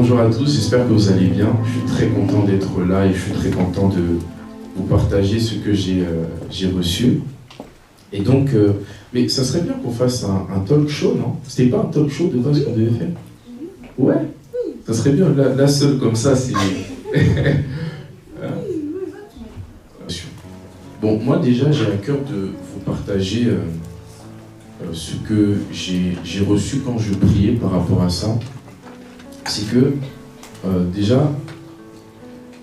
Bonjour à tous, j'espère que vous allez bien. Je suis très content d'être là et je suis très content de vous partager ce que j'ai reçu. Et donc, mais ça serait bien qu'on fasse un talk show, non? C'était pas un talk show de base qu'on devait faire? Ouais, ça serait bien. Là seul comme ça, c'est... Bon, moi déjà, j'ai à cœur de vous partager ce que j'ai reçu quand je priais par rapport à ça. C'est que, déjà,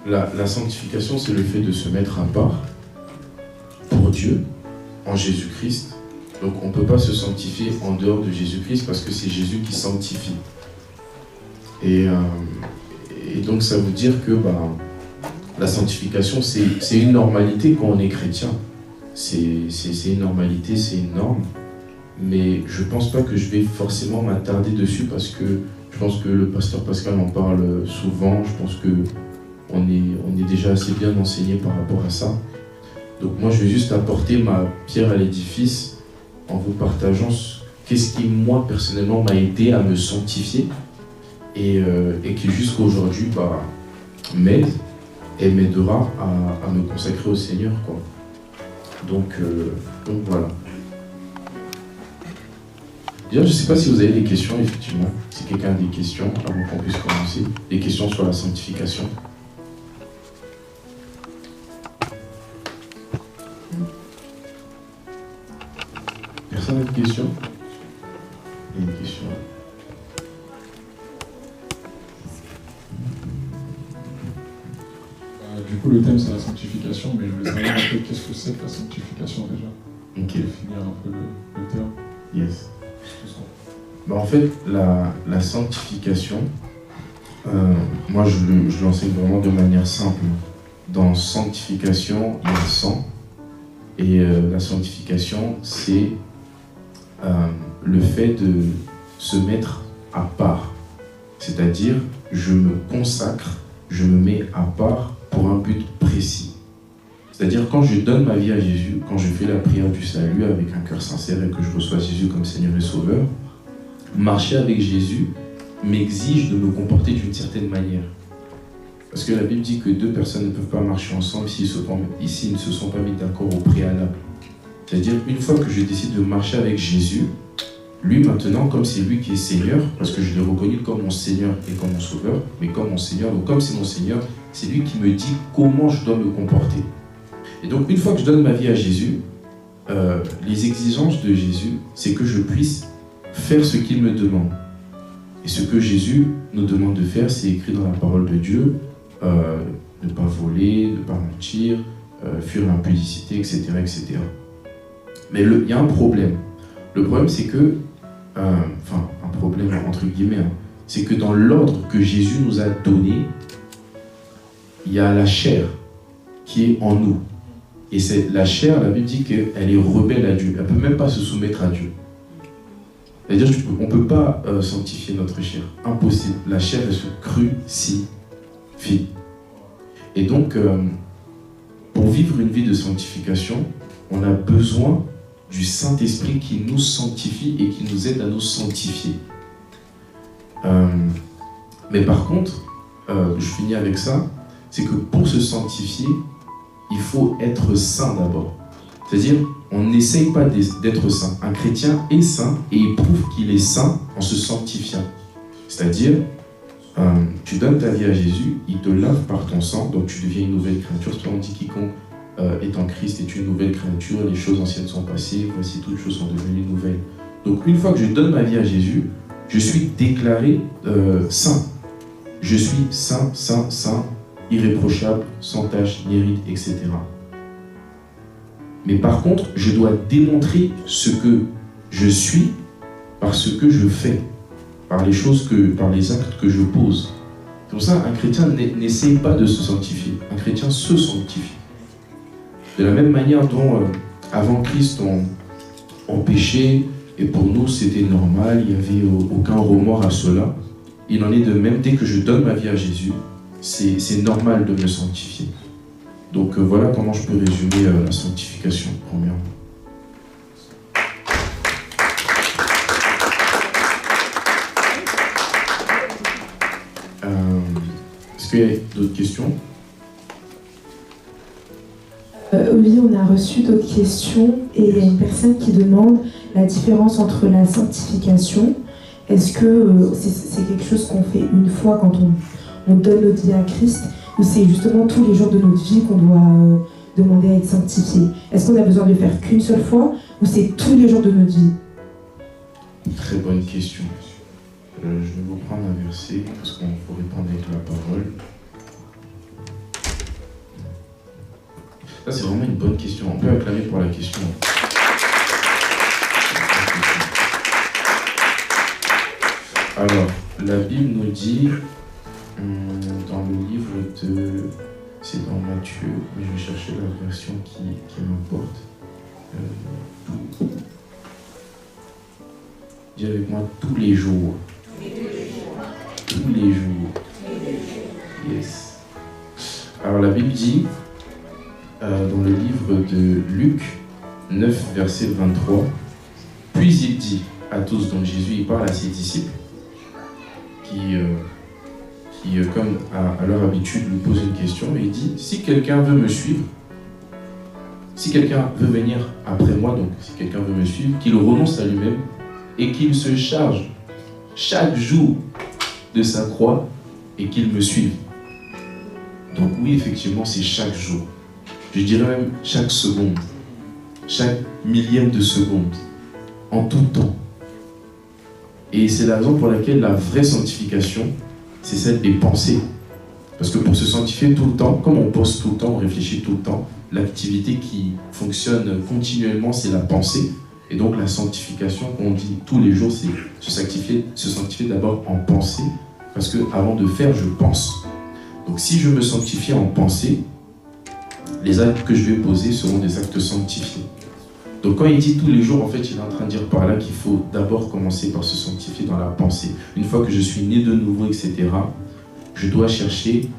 la sanctification, c'est le fait de se mettre à part pour Dieu, en Jésus-Christ. Donc, on ne peut pas se sanctifier en dehors de Jésus-Christ parce que c'est Jésus qui sanctifie. Et donc, ça veut dire que la sanctification, c'est une normalité quand on est chrétien. C'est une normalité, c'est une norme. Mais je ne pense pas que je vais forcément m'attarder dessus parce que je pense que le pasteur Pascal en parle souvent. Je pense qu'on est déjà assez bien enseigné par rapport à ça. Donc moi, je vais juste apporter ma pierre à l'édifice en vous partageant qu'est-ce qui, moi, personnellement, m'a aidé à me sanctifier et qui, jusqu'à aujourd'hui, m'aide et m'aidera à me consacrer au Seigneur, quoi. Donc voilà. Déjà, je ne sais pas si vous avez des questions, effectivement. Si quelqu'un a des questions, avant qu'on puisse commencer. Des questions sur la sanctification. Personne n'a de questions? Il y a une question. Du coup, le thème, c'est la sanctification, mais je voulais savoir un peu qu'est-ce que c'est que la sanctification déjà. Ok. Définir un peu le terme. Yes. En fait, la sanctification, moi je l'enseigne vraiment de manière simple. Dans sanctification, il y a sang. Et la sanctification, c'est le fait de se mettre à part. C'est-à-dire, je me consacre, je me mets à part pour un but précis. C'est-à-dire, quand je donne ma vie à Jésus, quand je fais la prière du salut avec un cœur sincère et que je reçois Jésus comme Seigneur et Sauveur, marcher avec Jésus m'exige de me comporter d'une certaine manière. Parce que la Bible dit que deux personnes ne peuvent pas marcher ensemble s'ils ne se sont pas mis d'accord au préalable. C'est-à-dire, une fois que je décide de marcher avec Jésus, lui maintenant, comme c'est lui qui est Seigneur, parce que je l'ai reconnu comme mon Seigneur et comme mon Sauveur, mais comme mon Seigneur, donc comme c'est mon Seigneur, c'est lui qui me dit comment je dois me comporter. Et donc, une fois que je donne ma vie à Jésus, les exigences de Jésus, c'est que je puisse faire ce qu'il me demande. Et ce que Jésus nous demande de faire, c'est écrit dans la parole de Dieu, ne pas voler, ne pas mentir, fuir l'impudicité, etc., etc. Mais il y a un problème. Le problème, c'est que, un problème entre guillemets, c'est que dans l'ordre que Jésus nous a donné, il y a la chair qui est en nous. Et c'est la chair, la Bible dit qu'elle est rebelle à Dieu. Elle ne peut même pas se soumettre à Dieu. C'est-à-dire qu'on ne peut pas sanctifier notre chair. Impossible. La chair, elle se crucifie. Et donc, pour vivre une vie de sanctification, on a besoin du Saint-Esprit qui nous sanctifie et qui nous aide à nous sanctifier. Mais par contre, je finis avec ça, c'est que pour se sanctifier, il faut être saint d'abord. C'est-à-dire, on n'essaye pas d'être saint. Un chrétien est saint et il prouve qu'il est saint en se sanctifiant. C'est-à-dire, tu donnes ta vie à Jésus, il te lave par ton sang, donc tu deviens une nouvelle créature. C'est pourquoi on dit quiconque est en Christ est une nouvelle créature, les choses anciennes sont passées, voici toutes choses sont devenues nouvelles. Donc une fois que je donne ma vie à Jésus, je suis déclaré saint. Je suis saint, saint, saint, irréprochable, sans tache, ni ride, etc. Mais par contre, je dois démontrer ce que je suis par ce que je fais, par les actes que je pose. C'est pour ça qu'un chrétien n'essaye pas de se sanctifier. Un chrétien se sanctifie. De la même manière dont, avant Christ, on péchait, et pour nous c'était normal, il n'y avait aucun remords à cela. Il en est de même, dès que je donne ma vie à Jésus, c'est normal de me sanctifier. Donc voilà comment je peux résumer la sanctification, premièrement. Est-ce qu'il y a d'autres questions? Oui, on a reçu d'autres questions et il y a une personne qui demande la différence entre la sanctification. Est-ce que c'est quelque chose qu'on fait une fois quand on donne notre vie à Christ, ou c'est justement tous les jours de notre vie qu'on doit demander à être sanctifié? Est-ce qu'on a besoin de le faire qu'une seule fois, ou c'est tous les jours de notre vie? Très bonne question. Je vais vous prendre un verset parce qu'on faut répondre avec la parole. Ça, c'est vraiment une bonne question. On peut acclamer pour la question. Alors, la Bible nous dit, dans le livre de... C'est dans Matthieu, mais je vais chercher la version qui m'importe. Dis avec moi, tous les jours. Tous les jours. Yes. Alors, la Bible dit, dans le livre de Luc 9, verset 23, puis il dit à tous, donc Jésus il parle à ses disciples qui comme à leur habitude, lui posent une question et il dit, si quelqu'un veut me suivre, si quelqu'un veut venir après moi, donc si quelqu'un veut me suivre, qu'il renonce à lui-même et qu'il se charge chaque jour de sa croix et qu'il me suive. Donc oui, effectivement, c'est chaque jour. Je dirais même chaque seconde, chaque millième de seconde, en tout temps. Et c'est la raison pour laquelle la vraie sanctification, c'est celle des pensées. Parce que pour se sanctifier tout le temps, comme on pense tout le temps, on réfléchit tout le temps, l'activité qui fonctionne continuellement, c'est la pensée. Et donc la sanctification, qu'on dit tous les jours, c'est se sanctifier d'abord en pensée. Parce que avant de faire, je pense. Donc si je me sanctifie en pensée, les actes que je vais poser seront des actes sanctifiés. Donc quand il dit tous les jours, en fait, il est en train de dire par là qu'il faut d'abord commencer par se sanctifier dans la pensée. Une fois que je suis né de nouveau, etc., je dois chercher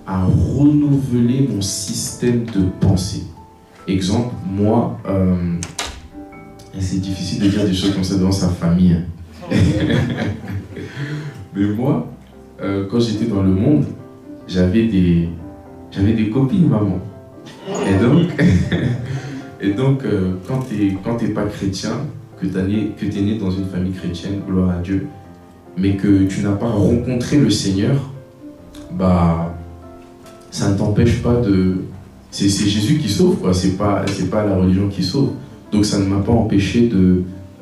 à renouveler mon système de pensée. Exemple, moi, c'est difficile de dire des choses comme ça devant sa famille. Mais moi, quand j'étais dans le monde, j'avais des copines, maman. Et donc, quand t'es pas chrétien, que t'es né dans une famille chrétienne, gloire à Dieu, mais que tu n'as pas rencontré le Seigneur, bah, ça ne t'empêche pas de... C'est Jésus qui sauve, quoi. C'est pas la religion qui sauve. Donc ça ne m'a pas empêché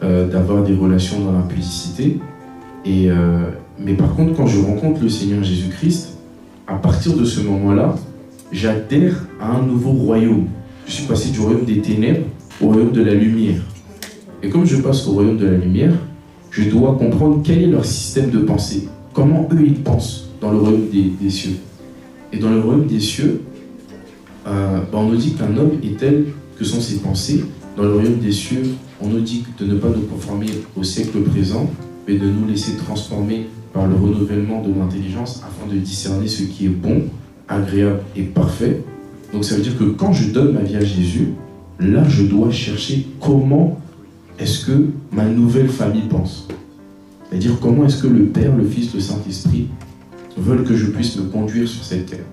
d'avoir des relations dans l'impudicité. Mais par contre, quand je rencontre le Seigneur Jésus-Christ, à partir de ce moment-là, j'adhère à un nouveau royaume. Je suis passé du royaume des ténèbres au royaume de la lumière. Et comme je passe au royaume de la lumière, je dois comprendre quel est leur système de pensée. Comment eux, ils pensent dans le royaume des cieux. Et dans le royaume des cieux, on nous dit qu'un homme est tel que sont ses pensées. Dans le royaume des cieux, on nous dit de ne pas nous conformer au siècle présent, mais de nous laisser transformer par le renouvellement de l'intelligence afin de discerner ce qui est bon, agréable et parfait. Donc ça veut dire que quand je donne ma vie à Jésus, là je dois chercher comment est-ce que ma nouvelle famille pense. C'est-à-dire comment est-ce que le Père, le Fils, le Saint-Esprit veulent que je puisse me conduire sur cette terre.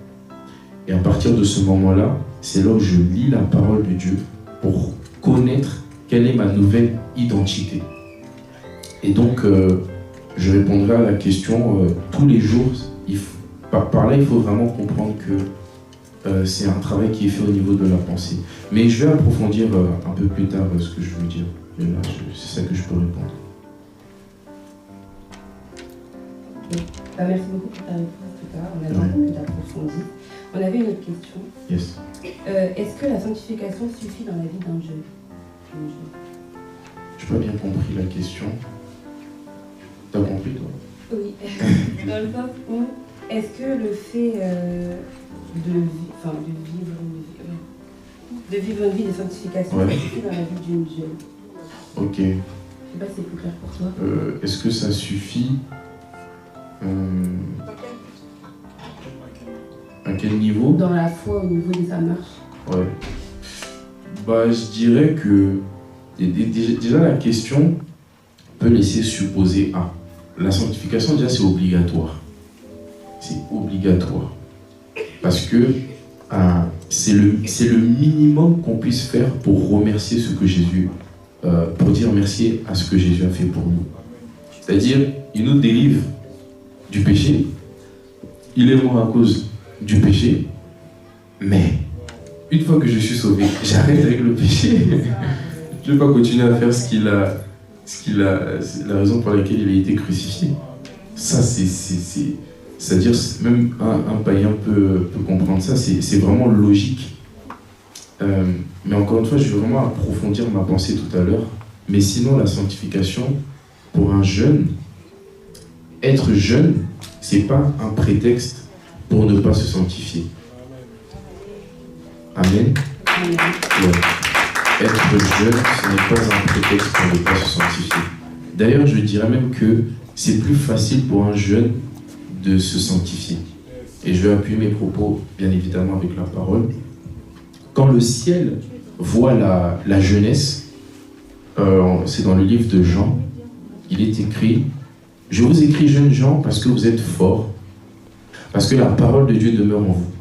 Et à partir de ce moment-là, c'est là où je lis la parole de Dieu pour connaître quelle est ma nouvelle identité. Et donc, je répondrai à la question tous les jours. Par là, il faut vraiment comprendre que c'est un travail qui est fait au niveau de la pensée. Mais je vais approfondir un peu plus tard ce que je veux dire. Mais là, c'est ça que je peux répondre. Merci beaucoup pour ta réponse, en tout cas. On a beaucoup approfondi. On avait une autre question. Yes. Est-ce que la sanctification suffit dans la vie d'un jeune? Je n'ai pas bien compris la question. T'as compris, toi? Oui. Dans le sens où, est-ce que le fait de vivre une vie de sanctification suffit dans la vie d'une jeune? Ok. Je ne sais pas si c'est plus clair pour toi. Est-ce que ça suffit à quel niveau? Dans la foi, au niveau de sa marche. Ouais. Bah, je dirais que déjà la question peut laisser supposer la sanctification, déjà, c'est obligatoire. C'est obligatoire. Parce que c'est le minimum qu'on puisse faire pour remercier ce que Jésus, pour dire merci à ce que Jésus a fait pour nous. C'est-à-dire, il nous délivre du péché, il est mort à cause du péché, mais une fois que je suis sauvé, j'arrête avec le péché. Je ne vais pas continuer à faire c'est la raison pour laquelle il a été crucifié. Ça, c'est-à-dire, même un païen peut comprendre ça, c'est vraiment logique. Mais encore une fois, je vais vraiment approfondir ma pensée tout à l'heure. Mais sinon, la sanctification, pour un jeune, être jeune, c'est pas un prétexte pour ne pas se sanctifier. Amen. Ouais. Être jeune, ce n'est pas un prétexte pour ne pas se sanctifier. D'ailleurs, je dirais même que c'est plus facile pour un jeune de se sanctifier. Et je vais appuyer mes propos, bien évidemment, avec la parole. Quand le ciel voit la jeunesse, c'est dans le livre de Jean, il est écrit « Je vous écris, jeunes gens, parce que vous êtes forts, parce que la parole de Dieu demeure en vous,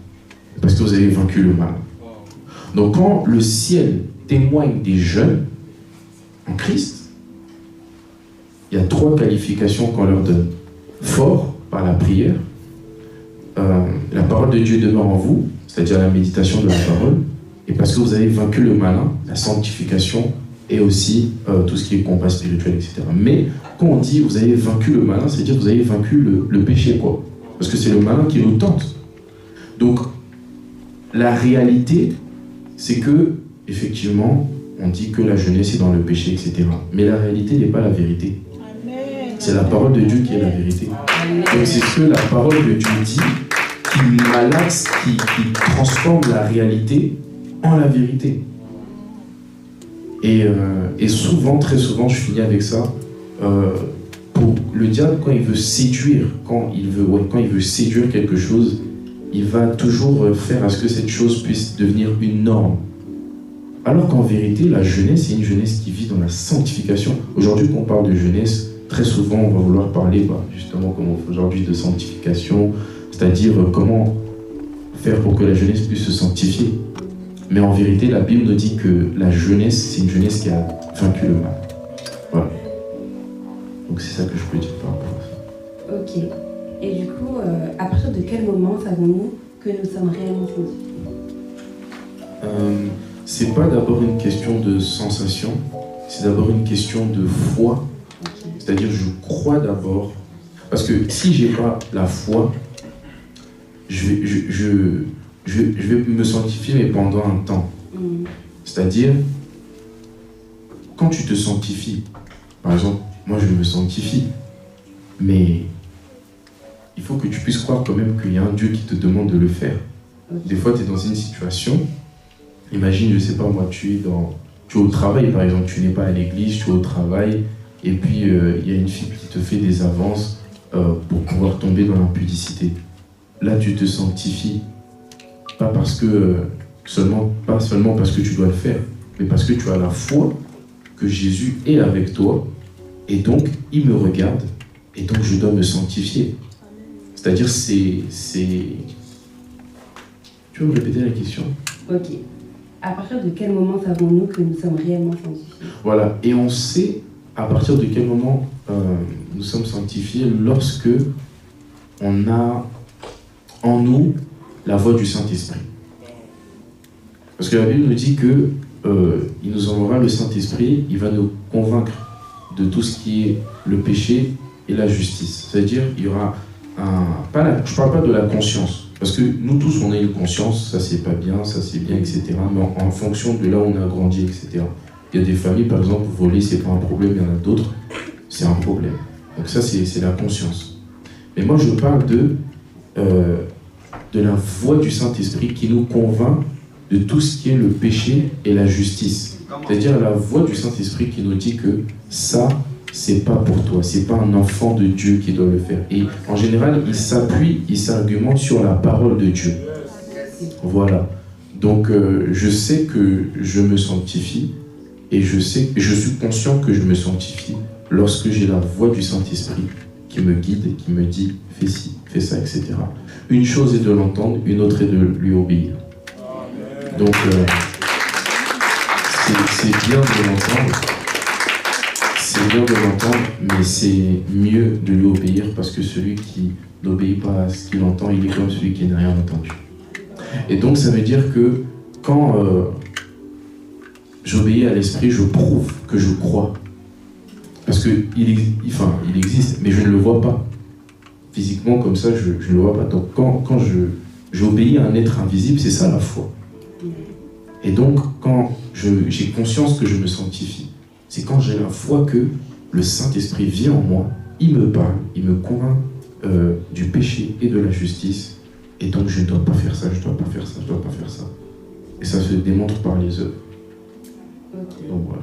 parce que vous avez vaincu le mal. » Donc quand le ciel témoigne des jeunes en Christ, il y a 3 qualifications qu'on leur donne. Fort par la prière, la parole de Dieu demeure en vous, c'est-à-dire la méditation de la parole, et parce que vous avez vaincu le malin, la sanctification et aussi tout ce qui est combat spirituel, etc. Mais quand on dit vous avez vaincu le malin, c'est-à-dire que vous avez vaincu le péché, quoi. Parce que c'est le malin qui nous tente. Donc, la réalité, c'est que, effectivement, on dit que la jeunesse est dans le péché, etc. Mais la réalité n'est pas la vérité. C'est la parole de Dieu qui est la vérité. Donc c'est ce que la parole de Dieu dit qui malaxe, qui transforme la réalité en la vérité. Et souvent, très souvent, je finis avec ça, pour le diable, quand il veut séduire, quand il veut séduire quelque chose, il va toujours faire à ce que cette chose puisse devenir une norme. Alors qu'en vérité, la jeunesse, c'est une jeunesse qui vit dans la sanctification. Aujourd'hui, quand on parle de jeunesse, très souvent, on va vouloir parler, justement, comme on fait aujourd'hui, de sanctification, c'est-à-dire comment faire pour que la jeunesse puisse se sanctifier. Mais en vérité, la Bible nous dit que la jeunesse, c'est une jeunesse qui a vaincu le mal. Voilà. Donc c'est ça que je peux dire par rapport à ça. Ok. Et du coup, à partir de quel moment savons-nous que nous sommes réellement sanctifiés? C'est pas d'abord une question de sensation, c'est d'abord une question de foi. Okay. C'est-à-dire, je crois d'abord. Parce que si j'ai pas la foi, je vais me sanctifier, mais pendant un temps. C'est-à-dire, quand tu te sanctifies, par exemple, moi je me sanctifie, mais il faut que tu puisses croire quand même qu'il y a un Dieu qui te demande de le faire. Okay. Des fois, tu es dans une situation, imagine, je sais pas moi, tu es au travail par exemple, tu n'es pas à l'église, tu es au travail, et puis il y a une fille qui te fait des avances pour pouvoir tomber dans l'impudicité. Là, tu te sanctifies, pas seulement parce que tu dois le faire, mais parce que tu as la foi que Jésus est avec toi, et donc il me regarde, et donc je dois me sanctifier. C'est-à-dire, Tu veux me répéter la question? Ok. À partir de quel moment savons-nous que nous sommes réellement sanctifiés? Voilà, et on sait à partir de quel moment nous sommes sanctifiés lorsque on a en nous la voix du Saint-Esprit. Parce que la Bible nous dit que il nous enverra le Saint-Esprit, il va nous convaincre de tout ce qui est le péché et la justice. C'est-à-dire, il y aura je ne parle pas de la conscience, parce que nous tous on a une conscience, ça c'est pas bien, ça c'est bien, etc. Mais en fonction de là où on a grandi, etc. Il y a des familles, par exemple, voler c'est pas un problème, il y en a d'autres, c'est un problème. Donc ça c'est la conscience. Mais moi je parle de la voix du Saint-Esprit qui nous convainc de tout ce qui est le péché et la justice. C'est-à-dire la voix du Saint-Esprit qui nous dit que ça, c'est pas pour toi, c'est pas un enfant de Dieu qui doit le faire. Et en général, il s'argumente sur la parole de Dieu. Voilà. Donc je sais que je me sanctifie et je suis conscient que je me sanctifie lorsque j'ai la voix du Saint-Esprit qui me guide, qui me dit fais ci, fais ça, etc. Une chose est de l'entendre, une autre est de lui obéir. Donc, c'est bien de l'entendre, mais c'est mieux de lui obéir parce que celui qui n'obéit pas à ce qu'il entend, il est comme celui qui n'a rien entendu. Et donc, ça veut dire que quand j'obéis à l'esprit, je prouve que je crois. Parce qu'il existe, mais je ne le vois pas. Physiquement, comme ça, je ne le vois pas. Donc, quand j'obéis à un être invisible, c'est ça la foi. Et donc, quand j'ai conscience que je me sanctifie, c'est quand j'ai la foi que le Saint-Esprit vient en moi, il me parle, il me convainc du péché et de la justice. Et donc, je ne dois pas faire ça, je ne dois pas faire ça, je ne dois pas faire ça. Et ça se démontre par les œuvres. Okay. Donc, voilà.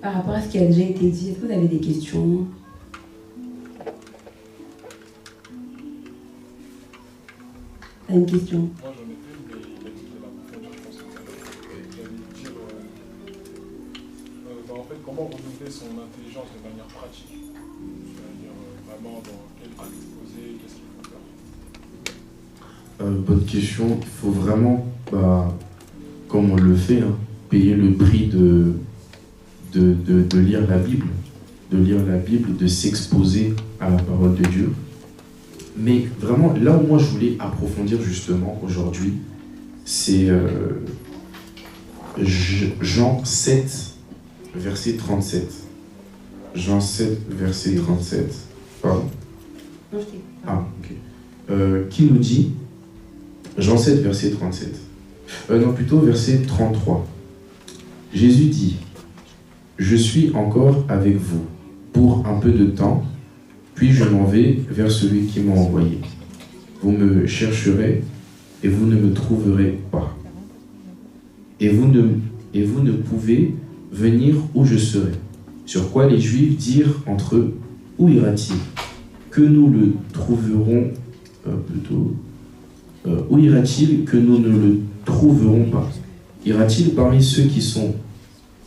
Par rapport à ce qui a déjà été dit, est-ce que vous avez des questions? T'as une question? Moi j'en ai plus, mais il a dit de l'approfondir, je pense que j'allais dire en fait comment renouveler son intelligence de manière pratique. C'est-à-dire vraiment dans quel acte poser, qu'est-ce qu'il faut faire. Bonne question. Il faut vraiment, comme on le fait, payer le prix de lire la Bible, de s'exposer à la parole de Dieu. Mais vraiment, là où moi je voulais approfondir justement aujourd'hui, c'est Jean 7, verset 37. Jean 7, verset 37. Pardon. Non, je t'écoute. Ah, ok. Qui nous dit, Jean 7, verset 37. Non, plutôt verset 33. Jésus dit, « Je suis encore avec vous pour un peu de temps, puis je m'en vais vers celui qui m'a envoyé. Vous me chercherez et vous ne me trouverez pas. Et vous ne pouvez venir où je serai. » Sur quoi les Juifs dirent entre eux, « Où ira-t-il? Que nous le trouverons où ira-t-il que nous ne le trouverons pas? Ira-t-il parmi ceux qui sont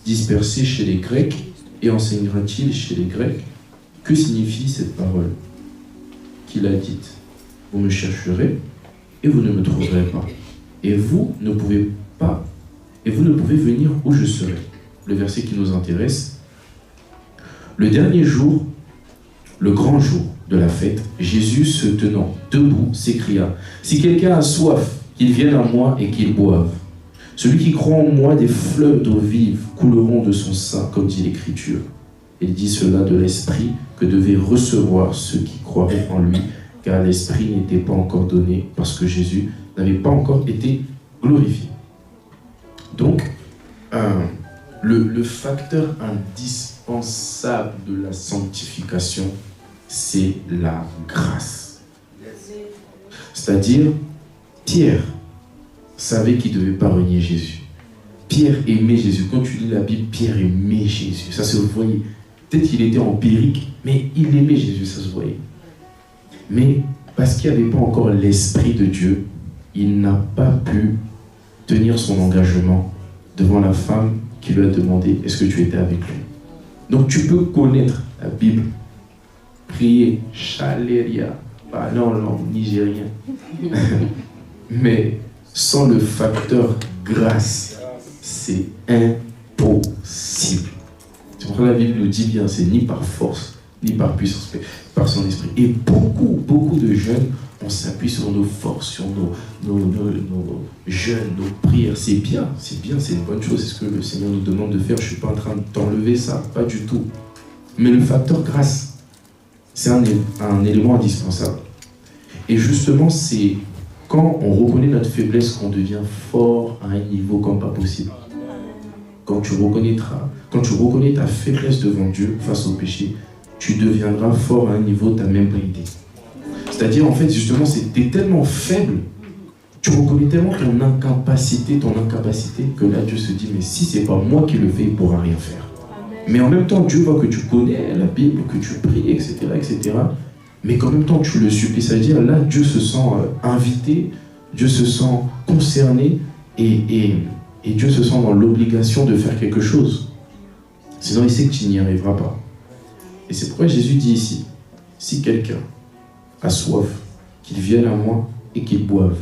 dispersés chez les Grecs et enseignera-t-il chez les Grecs? Que signifie cette parole qu'il a dite? Vous me chercherez et vous ne me trouverez pas. Et vous ne pouvez venir où je serai. Le verset qui nous intéresse. Le dernier jour, le grand jour de la fête, Jésus se tenant debout s'écria, « Si quelqu'un a soif, qu'il vienne à moi et qu'il boive. Celui qui croit en moi, des fleuves d'eau vive couleront de son sein, comme dit l'Écriture. » Il dit cela de l'Esprit que devaient recevoir ceux qui croiraient en lui, car l'Esprit n'était pas encore donné parce que Jésus n'avait pas encore été glorifié. Donc, le facteur indispensable de la sanctification, c'est la grâce. C'est-à-dire, Pierre savait qu'il ne devait pas renier Jésus. Pierre aimait Jésus. Quand tu lis la Bible, Pierre aimait Jésus. Ça se voyait. Peut-être qu'il était empirique, mais il aimait Jésus, ça se voyait. Mais parce qu'il n'y avait pas encore l'Esprit de Dieu, il n'a pas pu tenir son engagement devant la femme qui lui a demandé « Est-ce que tu étais avec lui ?» Donc tu peux connaître la Bible, prier « Chaleria », parler en langue nigérienne, mais sans le facteur grâce, c'est impossible. C'est pour ça que la Bible nous dit bien, c'est ni par force, ni par puissance, mais par son esprit. Et beaucoup de jeunes, on s'appuie sur nos forces, sur nos jeûnes, nos prières. C'est bien, c'est une bonne chose, c'est ce que le Seigneur nous demande de faire. Je ne suis pas en train de t'enlever ça, pas du tout. Mais le facteur grâce, c'est un élément indispensable. Et justement, c'est quand on reconnaît notre faiblesse qu'on devient fort à un niveau comme pas possible. Quand tu reconnais ta faiblesse devant Dieu face au péché, tu deviendras fort à un niveau que tu n'as même pas été. C'est-à-dire, en fait, justement, tu es tellement faible, tu reconnais tellement ton incapacité, que là, Dieu se dit, mais si c'est pas moi qui le fais, il ne pourra rien faire. Mais en même temps, Dieu voit que tu connais la Bible, que tu pries, etc., etc., mais qu'en même temps, tu le supplies. C'est-à-dire, là, Dieu se sent invité, Dieu se sent concerné, et Dieu se sent dans l'obligation de faire quelque chose. Sinon, il sait que tu n'y arriveras pas. Et c'est pourquoi Jésus dit ici, si quelqu'un a soif, qu'il vienne à moi et qu'il boive.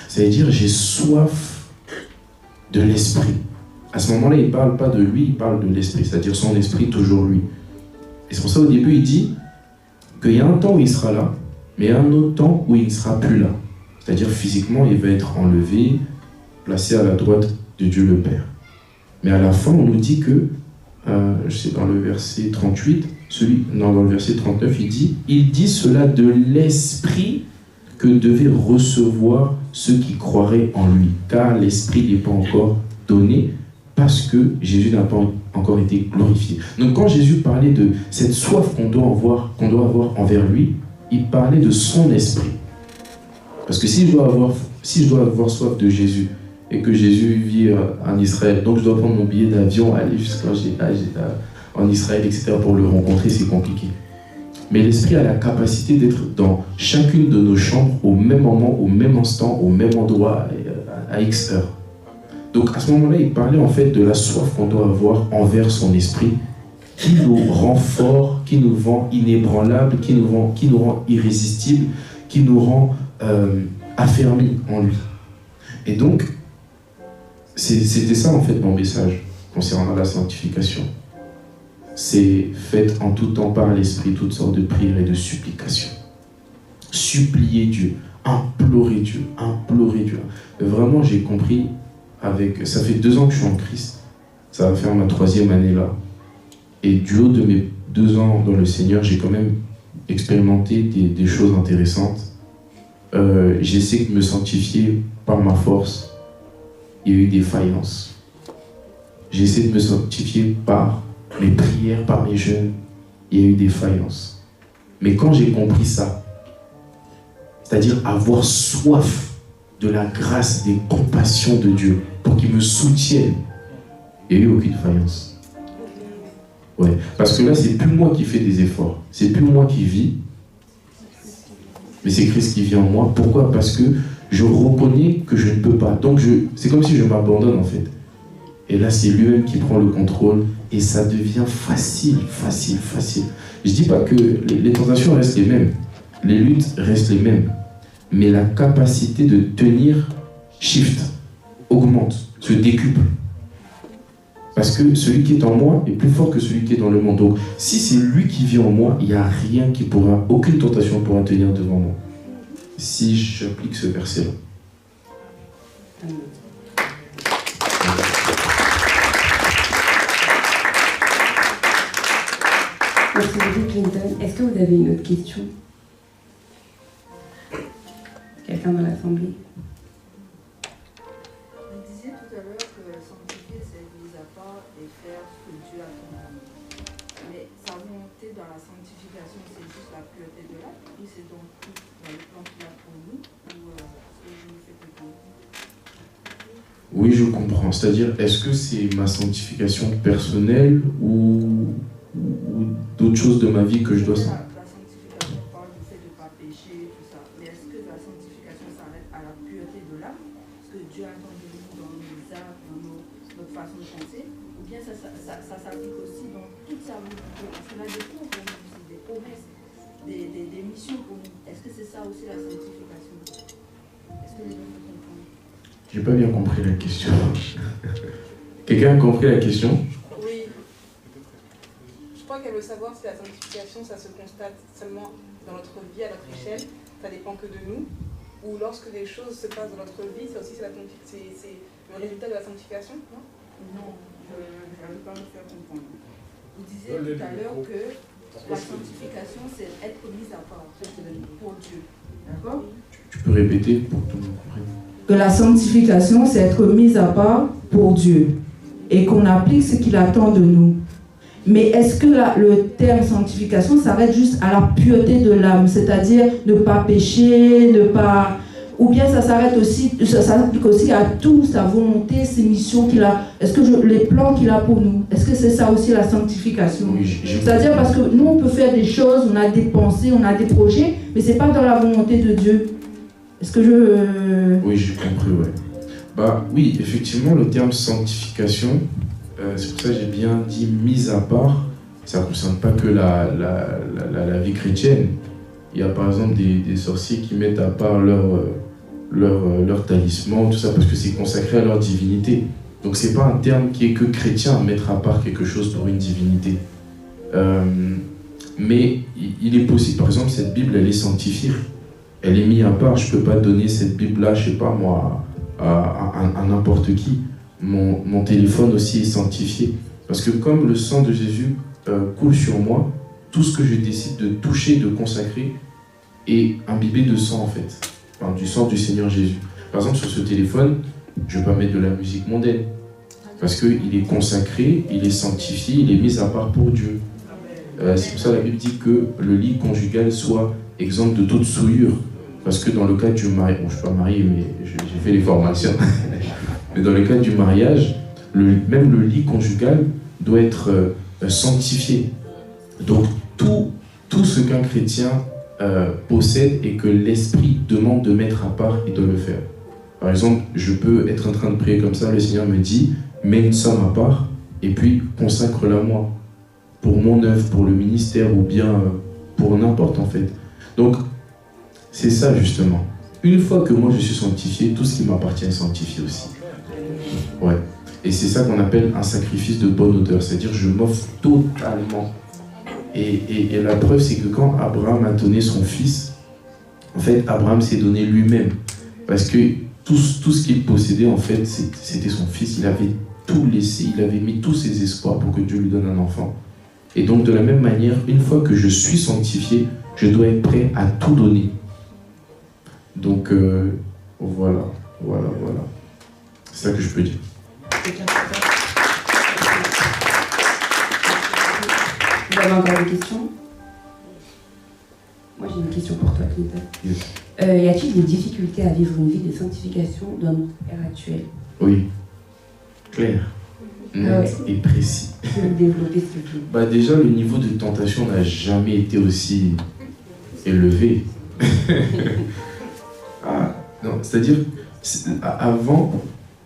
Ça veut dire, j'ai soif de l'esprit. À ce moment-là, il ne parle pas de lui, il parle de l'esprit, c'est-à-dire son esprit, toujours lui. Et c'est pour ça, au début, il dit qu'il y a un temps où il sera là, mais un autre temps où il ne sera plus là. C'est-à-dire, physiquement, il va être enlevé, placé à la droite de Dieu le Père. Mais à la fin, on nous dit que, c'est dans le verset 38, dans le verset 39, il dit cela de l'esprit que devaient recevoir ceux qui croiraient en lui, car l'esprit n'est pas encore donné, parce que Jésus n'a pas encore été glorifié. Donc quand Jésus parlait de cette soif qu'on doit avoir envers lui, il parlait de son esprit. Parce que si je dois avoir soif de Jésus, et que Jésus vit en Israël, donc je dois prendre mon billet d'avion, aller en Israël, etc., pour le rencontrer, c'est compliqué. Mais l'esprit a la capacité d'être dans chacune de nos chambres au même moment, au même instant, au même endroit, à X heures. Donc à ce moment-là, il parlait en fait de la soif qu'on doit avoir envers son esprit, qui nous rend forts, qui nous rend inébranlables, qui nous rend irrésistibles, qui nous rend affermis en lui. Et donc, c'était ça en fait mon message concernant la sanctification. C'est faites en tout temps par l'esprit toutes sortes de prières et de supplications. Supplier Dieu, implorer Dieu, implorer Dieu. Vraiment, j'ai compris ça fait 2 ans que je suis en Christ, ça va faire ma 3e année là. Et du haut de mes 2 ans dans le Seigneur, j'ai quand même expérimenté des choses intéressantes. J'essaie de me sanctifier par ma force. Il y a eu des faillances. J'essaie de me sanctifier par mes prières, par mes jeûnes. Il y a eu des faillances. Mais quand j'ai compris ça, c'est-à-dire avoir soif de la grâce, des compassions de Dieu pour qu'il me soutienne, il n'y a eu aucune faillance. Ouais. Parce que là, c'est plus moi qui fais des efforts. C'est plus moi qui vis. Mais c'est Christ qui vit en moi. Pourquoi? Parce que je reconnais que je ne peux pas. Donc, c'est comme si je m'abandonne en fait. Et là, c'est lui-même qui prend le contrôle. Et ça devient facile, facile, facile. Je ne dis pas que les tentations restent les mêmes. Les luttes restent les mêmes. Mais la capacité de tenir shift, augmente, se décuple. Parce que celui qui est en moi est plus fort que celui qui est dans le monde. Donc, si c'est lui qui vit en moi, il n'y a rien qui pourra, aucune tentation pourra tenir devant moi. Si j'applique ce verset-là. Merci beaucoup, Clinton. Est-ce que vous avez une autre question? Quelqu'un dans l'Assemblée? Vous disiez tout à l'heure que sanctifier, c'est mis à part et faire ce que Dieu attend de nous. Mais sa volonté dans la sanctification, c'est juste la pureté de l'âme, ou c'est donc tout dans le plan qu'il a pour nous, ou ce que je me fais comprendre? Oui, je comprends. C'est-à-dire, est-ce que c'est ma sanctification personnelle ou d'autres choses de ma vie que je dois... La sanctification parle du fait de ne pas pécher, tout ça. Mais est-ce que la sanctification s'arrête à la pureté de l'âme, ce que Dieu attend de nous dans nos actes, dans notre façon de penser, ou bien ça s'applique aussi dans toute sa volonté? Parce qu'on a des cours pour nous, des promesses, des missions pour nous. Est-ce que c'est ça aussi la sanctification? Est-ce que les gens peuvent comprendre? J'ai pas bien compris la question. Quelqu'un a compris la question? Oui. Je crois qu'elle veut savoir si la sanctification, ça se constate seulement dans notre vie, à notre échelle, ça dépend que de nous, ou lorsque des choses se passent dans notre vie, c'est aussi c'est le résultat de la sanctification, non? Non, je ne vais pas me faire comprendre. Vous disiez tout à l'heure que la sanctification, c'est être mise à part pour Dieu. D'accord? Tu peux répéter pour que tout le monde comprenne? Que la sanctification, c'est être mise à part pour Dieu et qu'on applique ce qu'il attend de nous. Mais est-ce que le terme sanctification s'arrête juste à la pureté de l'âme, c'est-à-dire ne pas pécher, ne pas... Ou bien ça s'arrête aussi, ça s'applique aussi à tout, sa volonté, ses missions qu'il a. Est-ce que les plans qu'il a pour nous, est-ce que c'est ça aussi la sanctification? Oui, c'est-à-dire parce que nous on peut faire des choses, on a des pensées, on a des projets, mais c'est pas dans la volonté de Dieu. Est-ce que je... Oui, j'ai compris, ouais. Bah oui, effectivement, le terme sanctification, c'est pour ça que j'ai bien dit mise à part, ça ne concerne pas que la vie chrétienne. Il y a par exemple des sorciers qui mettent à part leur talisman, tout ça, parce que c'est consacré à leur divinité. Donc c'est pas un terme qui est que chrétien, mettre à part quelque chose pour une divinité. Mais il est possible, par exemple, cette Bible, elle est sanctifiée. Elle est mise à part. Je ne peux pas donner cette Bible-là, je ne sais pas moi, à n'importe qui. Mon téléphone aussi est sanctifié. Parce que comme le sang de Jésus coule sur moi, tout ce que je décide de toucher, de consacrer, est imbibé de sang en fait. Enfin, du sang du Seigneur Jésus. Par exemple, sur ce téléphone, je ne vais pas mettre de la musique mondaine. Parce qu'il est consacré, il est sanctifié, il est mis à part pour Dieu. C'est pour ça que la Bible dit que le lit conjugal soit exempt de toute souillure. Parce que dans le cas du mariage, bon, je ne suis pas marié, mais j'ai fait les formations. Mais dans le cas du mariage, même le lit conjugal doit être sanctifié. Donc tout ce qu'un chrétien possède et que l'Esprit demande de mettre à part, il doit le faire. Par exemple, je peux être en train de prier comme ça, le Seigneur me dit, mets une somme à part et puis consacre-la moi. Pour mon œuvre, pour le ministère ou bien pour n'importe en fait. Donc, c'est ça justement. Une fois que moi je suis sanctifié, tout ce qui m'appartient est sanctifié aussi. Ouais. Et c'est ça qu'on appelle un sacrifice de bonne odeur. C'est-à-dire je m'offre totalement. Et la preuve, c'est que quand Abraham a donné son fils, en fait, Abraham s'est donné lui-même. Parce que tout ce qu'il possédait, en fait, c'était son fils. Il avait tout laissé, il avait mis tous ses espoirs pour que Dieu lui donne un enfant. Et donc, de la même manière, une fois que je suis sanctifié, je dois être prêt à tout donner. Donc, voilà. C'est ça que je peux dire. Vous avez encore des questions? Moi, j'ai une question pour toi, Clinton. Yes. Y a-t-il des difficultés à vivre une vie de sanctification dans notre ère actuelle? Oui. Clair. Net et précis. Je vais développer ce que Bah déjà, le niveau de tentation n'a jamais été aussi élevé. Non, c'est-à-dire, avant,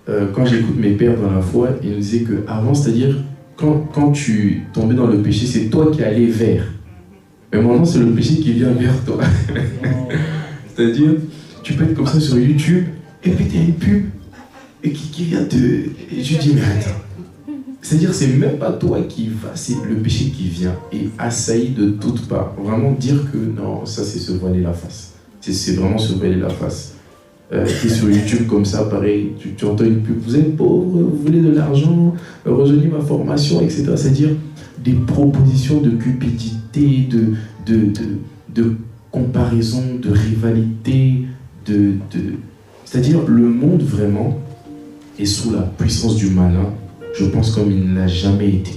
quand j'écoute mes pères dans la foi, ils nous disaient qu'avant, c'est-à-dire, quand tu tombais dans le péché, c'est toi qui allais vers. Mais maintenant, c'est le péché qui vient vers toi. C'est-à-dire, tu peux être comme ça sur YouTube, et puis tu as une pub et qui vient te... Et je dis, mais attends. C'est-à-dire, c'est même pas toi qui va, c'est le péché qui vient et assaillit de toutes parts. Vraiment dire que non, ça c'est se voiler la face. C'est vraiment se voiler la face. Tu es sur YouTube comme ça, pareil, tu entends une pub, vous êtes pauvre, vous voulez de l'argent, rejoignez ma formation, etc. C'est-à-dire des propositions de cupidité, de comparaison, de rivalité, c'est-à-dire le monde vraiment est sous la puissance du malin, je pense comme il ne l'a jamais été.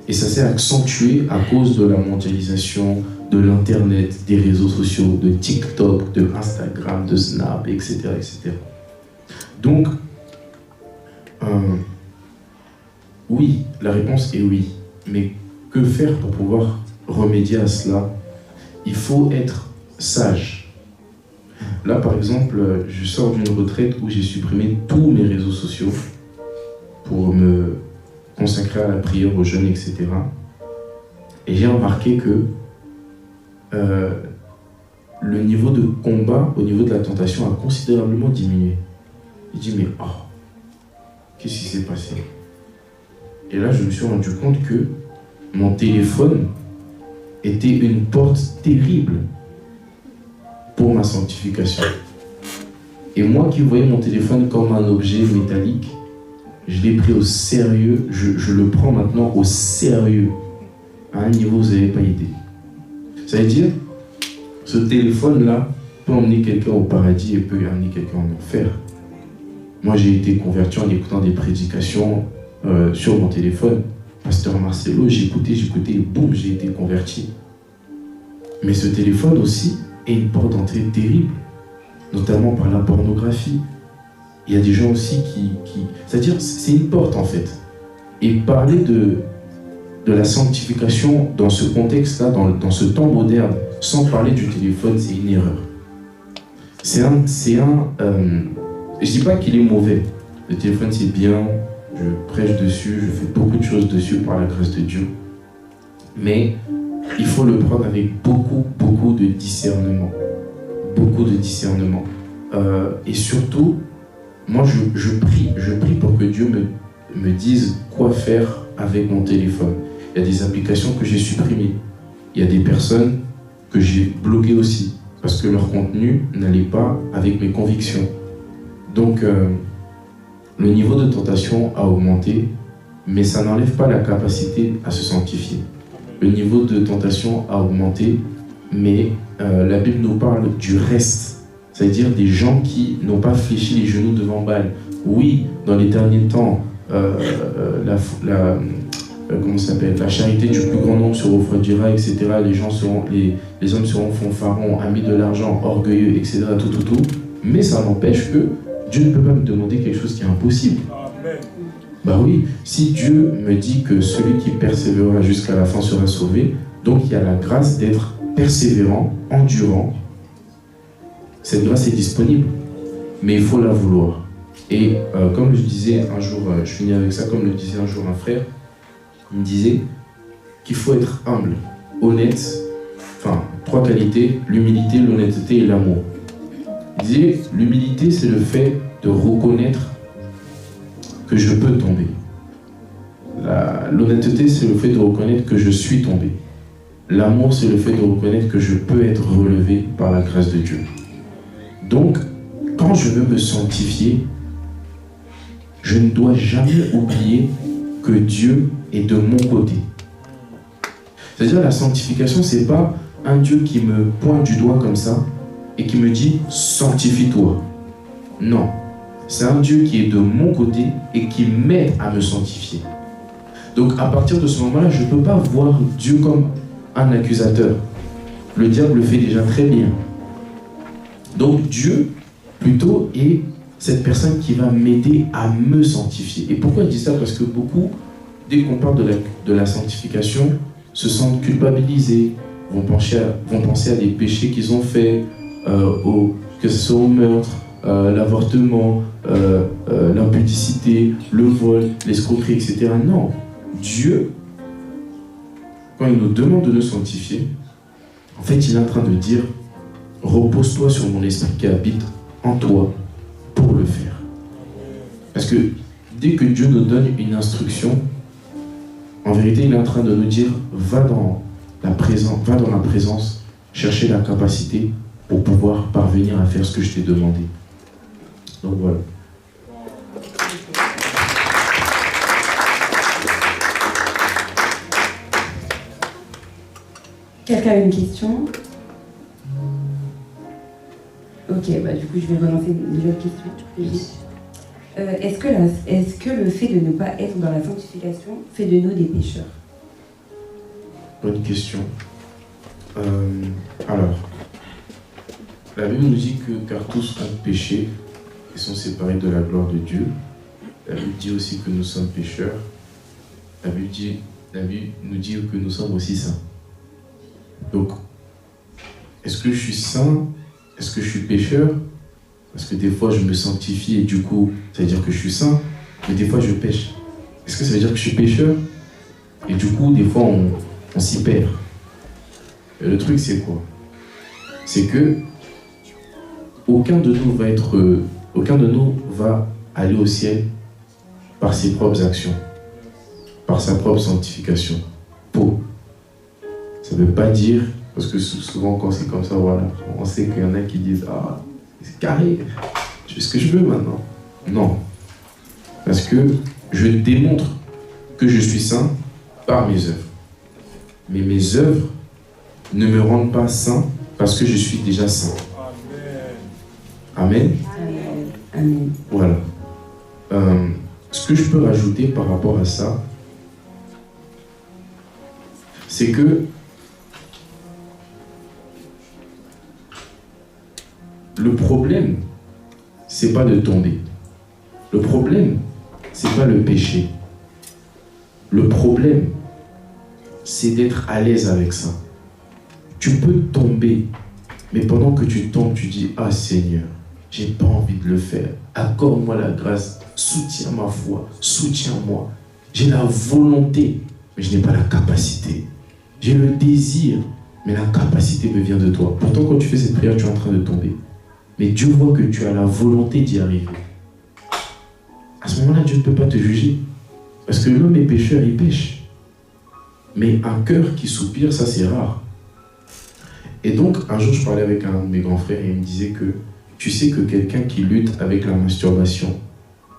Et ça s'est accentué à cause de la mondialisation, de l'internet, des réseaux sociaux, de TikTok, de Instagram, de Snap, etc. etc. Donc, oui, la réponse est oui. Mais que faire pour pouvoir remédier à cela? Il faut être sage. Là, par exemple, je sors d'une retraite où j'ai supprimé tous mes réseaux sociaux pour me consacrer à la prière, aux jeunes, etc. Et j'ai remarqué que le niveau de combat au niveau de la tentation a considérablement diminué. Je dis, mais qu'est-ce qui s'est passé? Et là, je me suis rendu compte que mon téléphone était une porte terrible pour ma sanctification. Et moi qui voyais mon téléphone comme un objet métallique, je l'ai pris au sérieux, je le prends maintenant au sérieux, à un niveau où vous n'avez pas idée. Ça veut dire, ce téléphone-là peut emmener quelqu'un au paradis et peut emmener quelqu'un en enfer. Moi, j'ai été converti en écoutant des prédications sur mon téléphone. Pasteur Marcelo, j'écoutais, et boum, j'ai été converti. Mais ce téléphone aussi est une porte d'entrée terrible, notamment par la pornographie. Il y a des gens aussi qui... C'est-à-dire, c'est une porte en fait. Et parler de la sanctification dans ce contexte-là, dans ce temps moderne, sans parler du téléphone, c'est une erreur. Je dis pas qu'il est mauvais. Le téléphone, c'est bien, je prêche dessus, je fais beaucoup de choses dessus par la grâce de Dieu. Mais il faut le prendre avec beaucoup de discernement. Beaucoup de discernement. Et surtout, moi je prie pour que Dieu me dise quoi faire avec mon téléphone. Il y a des applications que j'ai supprimées. Il y a des personnes que j'ai bloquées aussi, parce que leur contenu n'allait pas avec mes convictions. Donc, le niveau de tentation a augmenté, mais ça n'enlève pas la capacité à se sanctifier. Le niveau de tentation a augmenté, mais la Bible nous parle du reste, c'est-à-dire des gens qui n'ont pas fléchi les genoux devant Baal. Oui, dans les derniers temps, la charité du plus grand nombre se refroidira, etc. Les hommes seront fanfarons, amis de l'argent, orgueilleux, etc. Tout. Mais ça n'empêche que Dieu ne peut pas me demander quelque chose qui est impossible. Amen. Bah oui, si Dieu me dit que celui qui persévérera jusqu'à la fin sera sauvé, donc il y a la grâce d'être persévérant, endurant. Cette grâce est disponible, mais il faut la vouloir. Et comme je disais un jour, je finis avec ça, comme le disait un jour un frère, il me disait qu'il faut être humble, honnête, enfin, 3 qualités, l'humilité, l'honnêteté et l'amour. Il disait, l'humilité, c'est le fait de reconnaître que je peux tomber. L'honnêteté, c'est le fait de reconnaître que je suis tombé. L'amour, c'est le fait de reconnaître que je peux être relevé par la grâce de Dieu. Donc, quand je veux me sanctifier, je ne dois jamais oublier que Dieu est de mon côté. C'est-à-dire, la sanctification, ce n'est pas un Dieu qui me pointe du doigt comme ça et qui me dit « sanctifie-toi ». Non. C'est un Dieu qui est de mon côté et qui m'aide à me sanctifier. Donc, à partir de ce moment-là, je ne peux pas voir Dieu comme un accusateur. Le diable le fait déjà très bien. Donc, Dieu, plutôt, est cette personne qui va m'aider à me sanctifier. Et pourquoi je dis ça? Parce que beaucoup, dès qu'on parle de la sanctification, se sentent culpabilisés, vont penser à des péchés qu'ils ont faits, que ce soit au meurtre, l'avortement, l'impudicité, le vol, l'escroquerie, etc. Non. Dieu, quand il nous demande de nous sanctifier, en fait, il est en train de dire « Repose-toi sur mon esprit qui habite en toi pour le faire. » Parce que dès que Dieu nous donne une instruction, en vérité, il est en train de nous dire « Va dans la présence, chercher la capacité pour pouvoir parvenir à faire ce que je t'ai demandé. » Donc voilà. Quelqu'un a une question? Ok, du coup je vais relancer une autre question. Est-ce que le fait de ne pas être dans la sanctification fait de nous des pécheurs? Bonne question. Alors, la Bible nous dit que car tous ont péché et sont séparés de la gloire de Dieu. La Bible dit aussi que nous sommes pécheurs. La Bible nous dit que nous sommes aussi saints. Donc, est-ce que je suis saint? Est-ce que je suis pécheur? Parce que des fois, je me sanctifie et du coup, ça veut dire que je suis saint, mais des fois, je pêche. Est-ce que ça veut dire que je suis pécheur? Et du coup, des fois, on s'y perd. Et le truc, c'est quoi? C'est que aucun de nous va aller au ciel par ses propres actions, par sa propre sanctification. Ça ne veut pas dire, parce que souvent quand c'est comme ça, voilà, on sait qu'il y en a qui disent « Ah, c'est carré, je fais ce que je veux maintenant. » Non. Parce que je démontre que je suis saint par mes œuvres. Mais mes œuvres ne me rendent pas saint parce que je suis déjà saint. Amen. Amen. Amen. Voilà. Ce que je peux rajouter par rapport à ça, c'est que le problème, c'est pas de tomber. Le problème, c'est pas le péché. Le problème, c'est d'être à l'aise avec ça. Tu peux tomber, mais pendant que tu tombes, tu dis « Ah Seigneur, j'ai pas envie de le faire. Accorde-moi la grâce, soutiens ma foi, soutiens-moi. J'ai la volonté, mais je n'ai pas la capacité. » J'ai le désir, mais la capacité me vient de toi. Pourtant, quand tu fais cette prière, tu es en train de tomber. Mais Dieu voit que tu as la volonté d'y arriver. À ce moment-là, Dieu ne peut pas te juger. Parce que l'homme est pécheur, il pêche. Mais un cœur qui soupire, ça c'est rare. Et donc, un jour, je parlais avec un de mes grands frères et il me disait que tu sais que quelqu'un qui lutte avec la masturbation,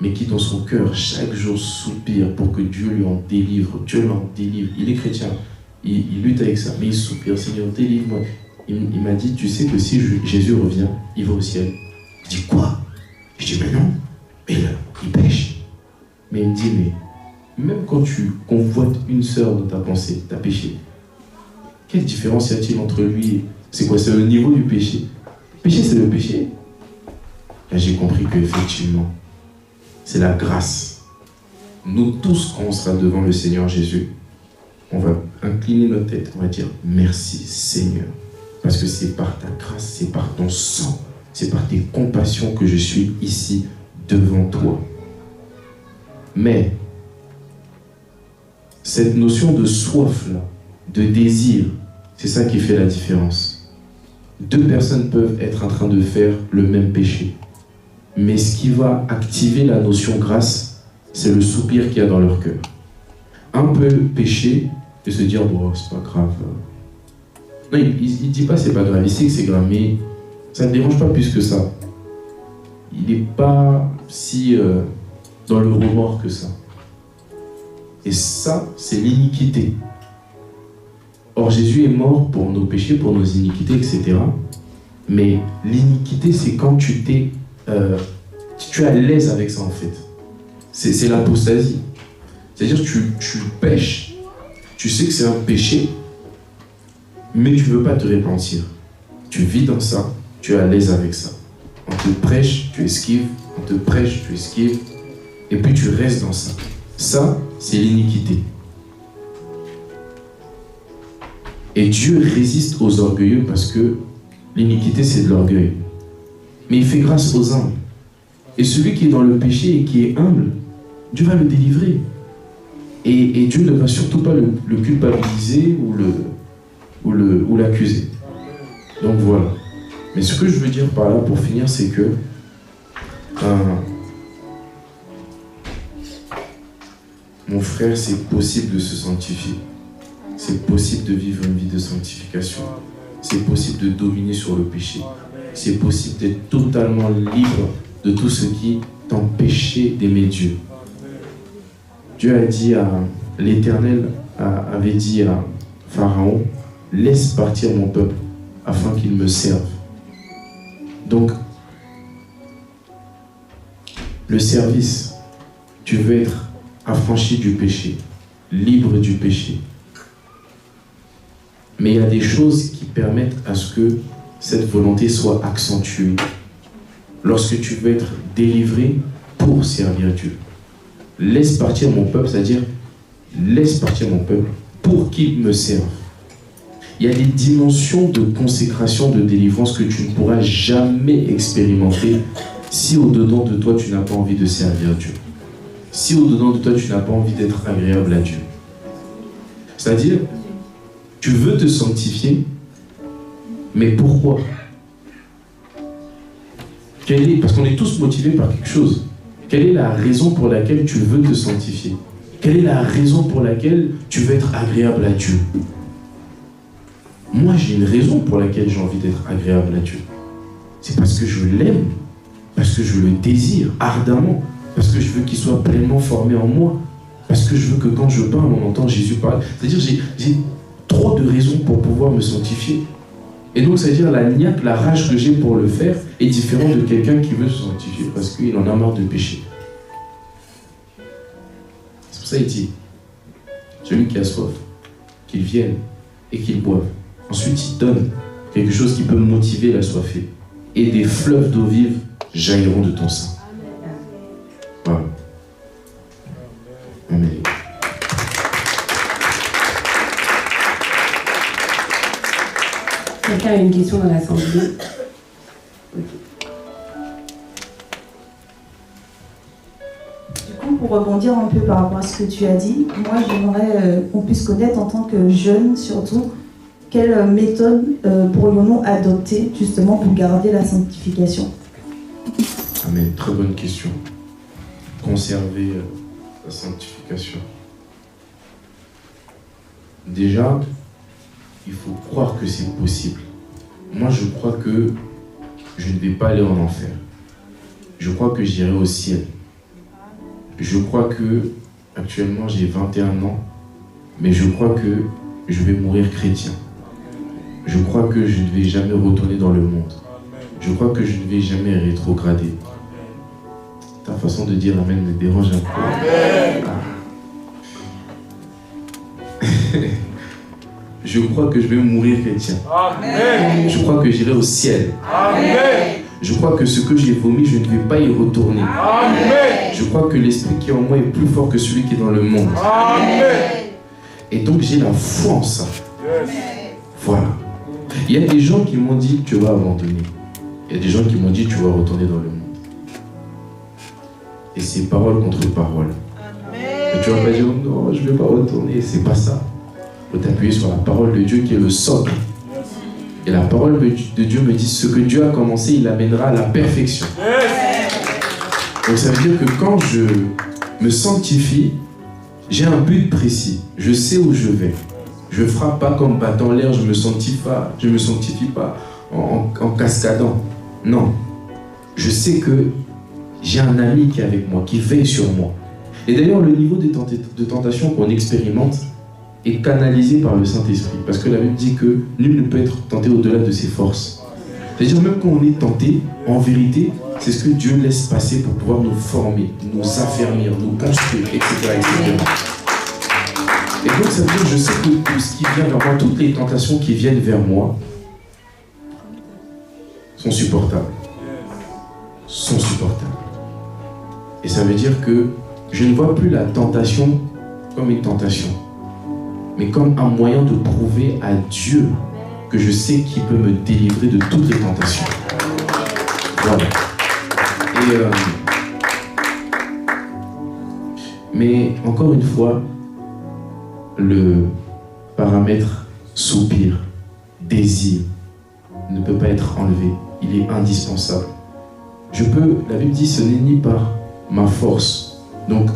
mais qui dans son cœur, chaque jour soupire pour que Dieu lui en délivre, il est chrétien, il lutte avec ça, mais il soupire, Seigneur, délivre-moi. Il m'a dit, tu sais que si Jésus revient, il va au ciel. Je dis, quoi? Je dis, mais non, mais là, il pêche. Mais il me dit, mais même quand tu convoites une sœur dans ta pensée, tu as péché. Quelle différence y a-t-il entre lui et... C'est quoi? C'est le niveau du péché. Péché, c'est le péché. Là, j'ai compris qu'effectivement, c'est la grâce. Nous tous, quand on sera devant le Seigneur Jésus, on va incliner notre tête, on va dire merci Seigneur. Parce que c'est par ta grâce, c'est par ton sang, c'est par tes compassions que je suis ici devant toi. Mais cette notion de soif-là, de désir, c'est ça qui fait la différence. Deux personnes peuvent être en train de faire le même péché. Mais ce qui va activer la notion grâce, c'est le soupir qu'il y a dans leur cœur. Un peut pécher et se dire, bon, c'est pas grave. Non, il ne dit pas c'est pas grave, il sait que c'est grave, mais ça ne dérange pas plus que ça. Il n'est pas si dans le remords que ça. Et ça, c'est l'iniquité. Or, Jésus est mort pour nos péchés, pour nos iniquités, etc. Mais l'iniquité, c'est quand tu es à l'aise avec ça, en fait. C'est l'apostasie. C'est-à-dire que tu pêches, tu sais que c'est un péché, mais tu ne veux pas te repentir. Tu vis dans ça, tu es à l'aise avec ça. On te prêche, tu esquives, on te prêche, tu esquives, et puis tu restes dans ça. Ça, c'est l'iniquité. Et Dieu résiste aux orgueilleux parce que l'iniquité, c'est de l'orgueil. Mais il fait grâce aux humbles. Et celui qui est dans le péché et qui est humble, Dieu va le délivrer. Et Dieu ne va surtout pas le culpabiliser ou l'accuser. Donc voilà. Mais ce que je veux dire par là, pour finir, c'est que mon frère, c'est possible de se sanctifier. C'est possible de vivre une vie de sanctification. C'est possible de dominer sur le péché. C'est possible d'être totalement libre de tout ce qui t'empêchait d'aimer Dieu. Dieu a dit l'Éternel avait dit à Pharaon, laisse partir mon peuple afin qu'il me serve. Donc, le service, tu veux être affranchi du péché, libre du péché. Mais il y a des choses qui permettent à ce que cette volonté soit accentuée. Lorsque tu veux être délivré pour servir Dieu. Laisse partir mon peuple, c'est-à-dire laisse partir mon peuple pour qu'il me serve. Il y a des dimensions de consécration, de délivrance que tu ne pourras jamais expérimenter si au-dedans de toi tu n'as pas envie de servir Dieu. Si au-dedans de toi tu n'as pas envie d'être agréable à Dieu. C'est-à-dire, tu veux te sanctifier, mais pourquoi? Parce qu'on est tous motivés par quelque chose. Quelle est la raison pour laquelle tu veux te sanctifier? Quelle est la raison pour laquelle tu veux être agréable à Dieu? Moi, j'ai une raison pour laquelle j'ai envie d'être agréable à Dieu. C'est parce que je l'aime, parce que je le désire ardemment, parce que je veux qu'il soit pleinement formé en moi, parce que je veux que quand je parle, on entend Jésus parler. C'est-à-dire j'ai trop de raisons pour pouvoir me sanctifier. Et donc, c'est-à-dire la niaque, la rage que j'ai pour le faire est différente de quelqu'un qui veut se sanctifier parce qu'il en a marre de pécher. C'est pour ça qu'il dit, celui qui a soif, qu'il vienne et qu'il boive. Ensuite, il donne quelque chose qui peut motiver la soifée. Et des fleuves d'eau vive jailliront de ton sein. Voilà. Amen. Quelqu'un a une question dans l'assemblée? Okay. Du coup, pour rebondir un peu par rapport à ce que tu as dit, moi j'aimerais qu'on puisse connaître en tant que jeunes surtout, quelle méthode pourrions-nous adopter justement pour garder la sanctification? Ah mais très bonne question. Conserver la sanctification. Déjà, il faut croire que c'est possible. Moi je crois que je ne vais pas aller en enfer. Je crois que j'irai au ciel. Je crois que actuellement j'ai 21 ans, mais je crois que je vais mourir chrétien. Je crois que je ne vais jamais retourner dans le monde. Je crois que je ne vais jamais rétrograder. Ta façon de dire amen me dérange un peu. Je crois que je vais mourir chrétien. Amen. Je crois que j'irai au ciel. Amen. Je crois que ce que j'ai vomi, je ne vais pas y retourner. Amen. Je crois que l'esprit qui est en moi est plus fort que celui qui est dans le monde. Amen. Et donc j'ai la foi en ça. Yes. Voilà. Il y a des gens qui m'ont dit tu vas abandonner. Il y a des gens qui m'ont dit tu vas retourner dans le monde. Et c'est parole contre parole. Et tu vas pas dire non, je ne vais pas retourner. C'est pas ça. Il faut t'appuyer sur la parole de Dieu qui est le socle. Et la parole de Dieu me dit ce que Dieu a commencé, il l'amènera à la perfection. Donc ça veut dire que quand je me sanctifie, j'ai un but précis. Je sais où je vais. Je ne frappe pas comme battant l'air, je ne me sanctifie pas en cascadant. Non. Je sais que j'ai un ami qui est avec moi, qui veille sur moi. Et d'ailleurs, le niveau de tentation qu'on expérimente est canalisé par le Saint-Esprit. Parce que la Bible dit que nul ne peut être tenté au-delà de ses forces. C'est-à-dire même quand on est tenté, en vérité, c'est ce que Dieu laisse passer pour pouvoir nous former, nous affermir, nous construire, etc. etc. Et donc ça veut dire que je sais que ce qui vient vers moi, toutes les tentations qui viennent vers moi sont supportables. Sont supportables. Et ça veut dire que je ne vois plus la tentation comme une tentation, mais comme un moyen de prouver à Dieu que je sais qu'il peut me délivrer de toutes les tentations. Voilà. Mais encore une fois, le paramètre soupir, désir, ne peut pas être enlevé. Il est indispensable. La Bible dit, ce n'est ni par ma force. Donc,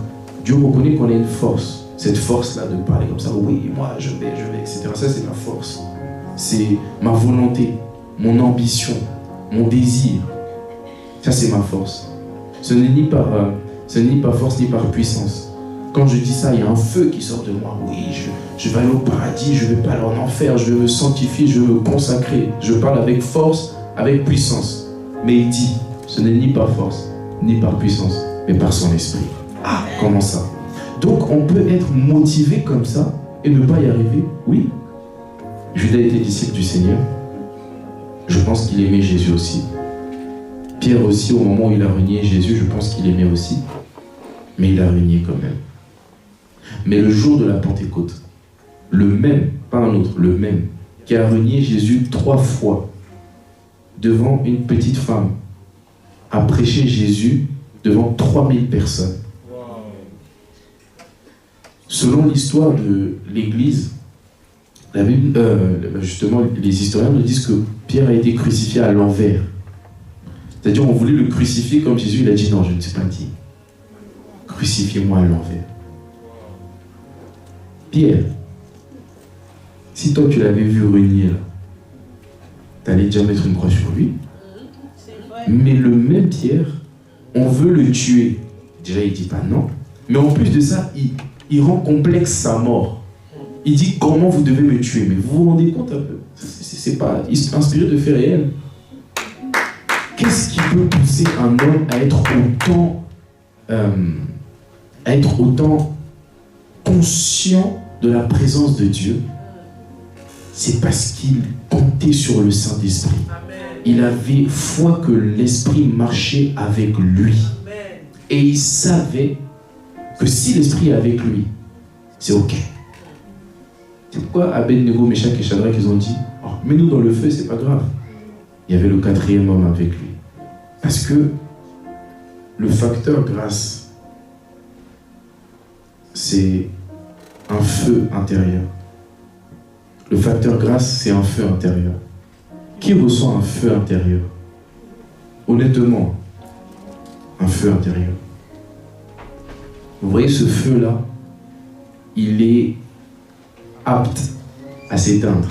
Dieu reconnaît qu'on a une force. Cette force-là de parler comme ça, oui, moi, je vais, etc. Ça, c'est ma force. C'est ma volonté, mon ambition, mon désir. Ça, c'est ma force. Ce n'est ni par force, ni par puissance. Quand je dis ça, il y a un feu qui sort de moi. Oui, je vais aller au paradis, je ne vais pas aller en enfer, je vais me sanctifier, je vais me consacrer. Je parle avec force, avec puissance. Mais il dit, ce n'est ni par force, ni par puissance, mais par son esprit. Ah, comment ça? Donc, on peut être motivé comme ça et ne pas y arriver. Oui. Judas était disciple du Seigneur. Je pense qu'il aimait Jésus aussi. Pierre aussi, au moment où il a renié Jésus, je pense qu'il aimait aussi. Mais il a renié quand même. Mais le jour de la Pentecôte, le même, pas un autre, le même, qui a renié Jésus 3 fois devant une petite femme, a prêché Jésus devant 3000 personnes. Selon l'histoire de l'Église, la Bible, justement, les historiens nous disent que Pierre a été crucifié à l'envers. C'est-à-dire, on voulait le crucifier comme Jésus, il a dit non, je ne sais pas dire. Crucifiez-moi à l'envers. Pierre, si toi tu l'avais vu renier là, tu allais déjà mettre une croix sur lui. Mais le même Pierre, on veut le tuer. Déjà, il ne dit pas non. Mais en plus de ça, il rend complexe sa mort. Il dit comment vous devez me tuer. Mais vous vous rendez compte un peu? C'est pas inspiré de faits réels. Qu'est-ce qui peut pousser un homme à être autant conscient de la présence de Dieu? C'est parce qu'il comptait sur le Saint-Esprit. Il avait foi que l'Esprit marchait avec lui. Et il savait que si l'Esprit est avec lui, c'est ok. C'est pourquoi Abed-Nego, Meshach et Shadrach, ils ont dit oh, mets-nous dans le feu, c'est pas grave. Il y avait le 4e homme avec lui. Parce que le facteur grâce c'est un feu intérieur. Le facteur grâce, c'est un feu intérieur. Qui ressent un feu intérieur? Honnêtement, un feu intérieur. Vous voyez ce feu-là, il est apte à s'éteindre.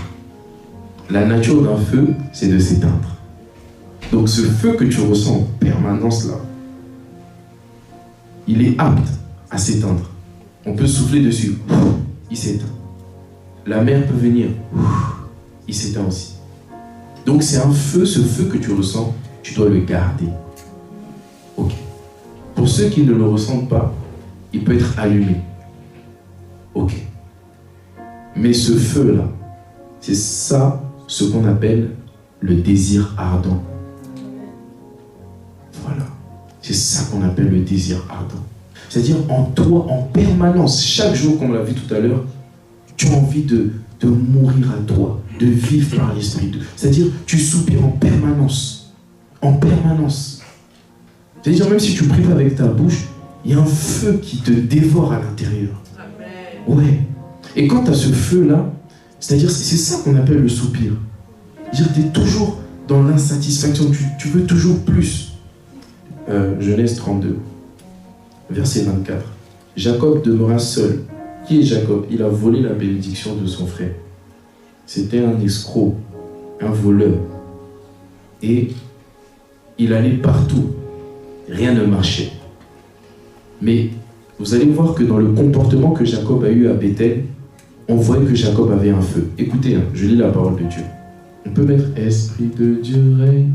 La nature d'un feu, c'est de s'éteindre. Donc ce feu que tu ressens en permanence là, il est apte à s'éteindre. On peut souffler dessus, il s'éteint. La mer peut venir, il s'éteint aussi. Donc c'est un feu, ce feu que tu ressens, tu dois le garder. Ok. Pour ceux qui ne le ressentent pas, il peut être allumé. Ok. Mais ce feu-là, c'est ça, ce qu'on appelle le désir ardent. Voilà. C'est ça qu'on appelle le désir ardent. C'est-à-dire en toi, en permanence, chaque jour, comme on l'a vu tout à l'heure, tu as envie de mourir à toi, de vivre par l'esprit. C'est-à-dire, tu soupires en permanence. En permanence. C'est-à-dire, même si tu pries pas avec ta bouche, il y a un feu qui te dévore à l'intérieur. Ouais. Et quand tu as ce feu-là, c'est-à-dire, c'est ça qu'on appelle le soupir. C'est-à-dire, tu es toujours dans l'insatisfaction, tu veux toujours plus. Genèse 32, verset 24. Jacob demeura seul. Qui est Jacob? Il a volé la bénédiction de son frère. C'était un escroc, un voleur. Et il allait partout. Rien ne marchait. Mais vous allez voir que dans le comportement que Jacob a eu à Bethel, on voit que Jacob avait un feu. Écoutez, je lis la parole de Dieu. On peut mettre « Esprit de Dieu, règne,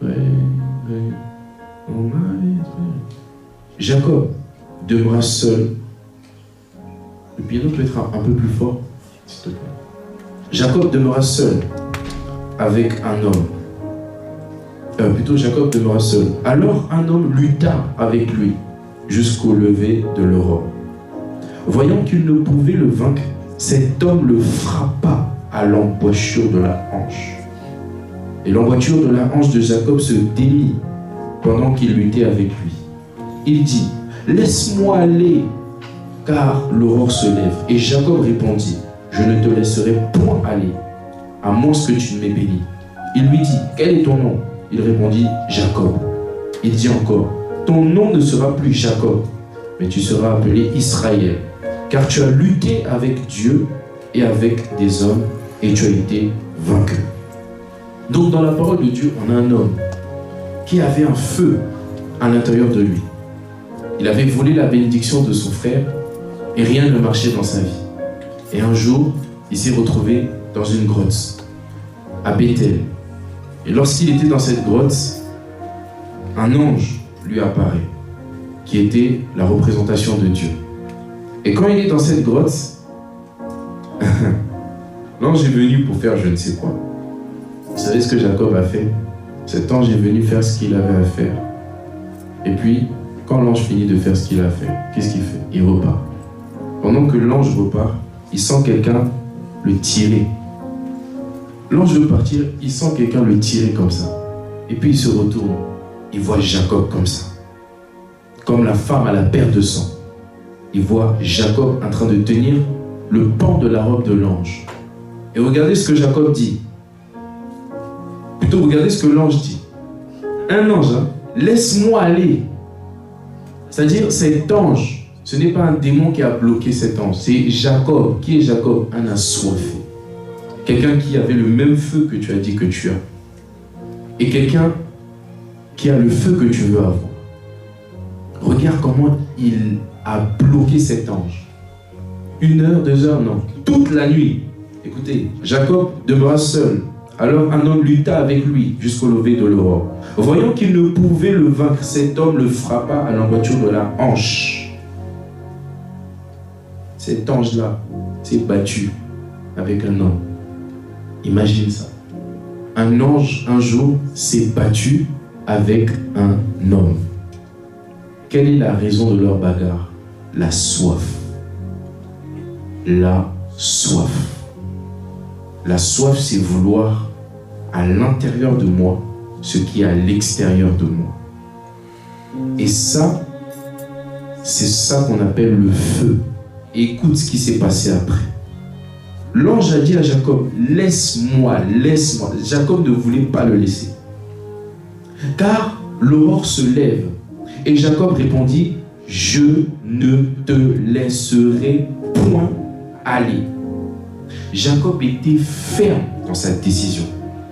règne, oh my esprit. » Jacob demeura seul. Le piano peut être un peu plus fort, s'il te plaît. Jacob demeura seul avec un homme. Plutôt, Jacob demeura seul. Alors un homme lutta avec lui jusqu'au lever de l'aurore. Voyant qu'il ne pouvait le vaincre, cet homme le frappa à l'emboîture de la hanche. Et l'emboîture de la hanche de Jacob se démit pendant qu'il luttait avec lui. Il dit, « Laisse-moi aller, car l'aurore se lève. » Et Jacob répondit, « Je ne te laisserai point aller, à moins que tu ne m'aies béni. » Il lui dit, « Quel est ton nom ?» Il répondit, « Jacob. » Il dit encore, « Ton nom ne sera plus Jacob, mais tu seras appelé Israël, car tu as lutté avec Dieu et avec des hommes, et tu as été vaincu. » Donc dans la parole de Dieu, on a un homme qui avait un feu à l'intérieur de lui. Il avait volé la bénédiction de son frère et rien ne marchait dans sa vie. Et un jour, il s'est retrouvé dans une grotte à Bethel. Et lorsqu'il était dans cette grotte, un ange lui apparaît, qui était la représentation de Dieu. Et quand il est dans cette grotte, l'ange est venu pour faire je ne sais quoi. Vous savez ce que Jacob a fait? Cet ange est venu faire ce qu'il avait à faire. Et puis, quand l'ange finit de faire ce qu'il a fait, qu'est-ce qu'il fait? Il repart. Pendant que l'ange repart, il sent quelqu'un le tirer. L'ange veut partir, il sent quelqu'un le tirer comme ça. Et puis il se retourne. Il voit Jacob comme ça. Comme la femme à la perte de sang. Il voit Jacob en train de tenir le pan de la robe de l'ange. Et regardez ce que Jacob dit. Plutôt, regardez ce que l'ange dit. Un ange, hein? Laisse-moi aller. C'est-à-dire, cet ange, ce n'est pas un démon qui a bloqué cet ange. C'est Jacob. Qui est Jacob? Un assoiffé. Quelqu'un qui avait le même feu que tu as dit que tu as. Et quelqu'un qui a le feu que tu veux avoir. Regarde comment il a bloqué cet ange. 1 heure, 2 heures, non. Toute la nuit. Écoutez, Jacob demeura seul. Alors un homme lutta avec lui jusqu'au lever de l'aurore. Voyant qu'il ne pouvait le vaincre, cet homme le frappa à l'emboîture de la hanche. Cet ange-là s'est battu avec un homme. Imagine ça. Un ange, un jour, s'est battu avec un homme. Quelle est la raison de leur bagarre? La soif. La soif. La soif, c'est vouloir à l'intérieur de moi ce qui est à l'extérieur de moi. Et ça, c'est ça qu'on appelle le feu Et écoute ce qui s'est passé après. L'ange a dit à Jacob, laisse-moi, laisse-moi. Jacob ne voulait pas le laisser. Car l'aurore se lève. Et Jacob répondit, je ne te laisserai point aller. Jacob était ferme dans sa décision.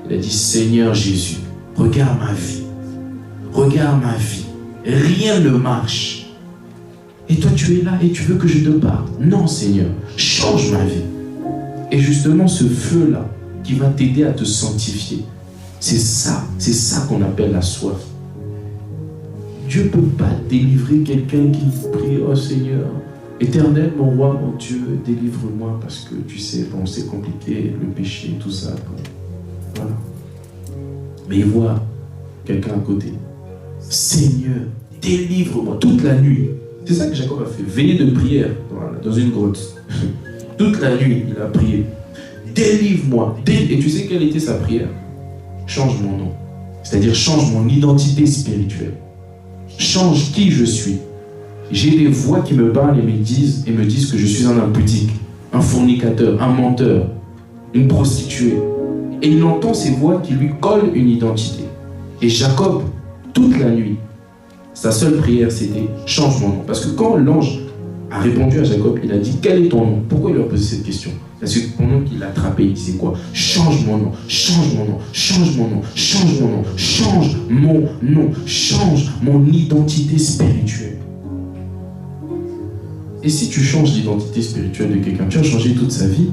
Il a dit, Seigneur Jésus, regarde ma vie. Regarde ma vie. Rien ne marche. Et toi tu es là et tu veux que je te parle. Non Seigneur, change ma vie. Et justement ce feu-là qui va t'aider à te sanctifier, c'est ça qu'on appelle la soif. Dieu ne peut pas délivrer quelqu'un qui prie, oh Seigneur, Éternel, mon roi, mon Dieu, délivre-moi parce que tu sais, bon, c'est compliqué, le péché, tout ça. Voilà. Mais il voit quelqu'un à côté. Seigneur, délivre-moi toute la nuit. C'est ça que Jacob a fait, veiller de prière dans une grotte. Toute la nuit, il a prié. Délivre-moi. Et tu sais quelle était sa prière? Change mon nom. C'est-à-dire change mon identité spirituelle. Change qui je suis. J'ai des voix qui me parlent et me disent que je suis un impudique, un fornicateur, un menteur, une prostituée. Et il entend ces voix qui lui collent une identité. Et Jacob, toute la nuit, sa seule prière c'était change mon nom. Parce que quand l'ange a répondu à Jacob, il a dit quel est ton nom? Pourquoi il lui a posé cette question? Parce que pendant qu'il l'a attrapé, il disait quoi? Change mon nom, change mon nom, change mon nom, change mon nom, change mon nom, change mon identité spirituelle. Et si tu changes l'identité spirituelle de quelqu'un, tu as changé toute sa vie.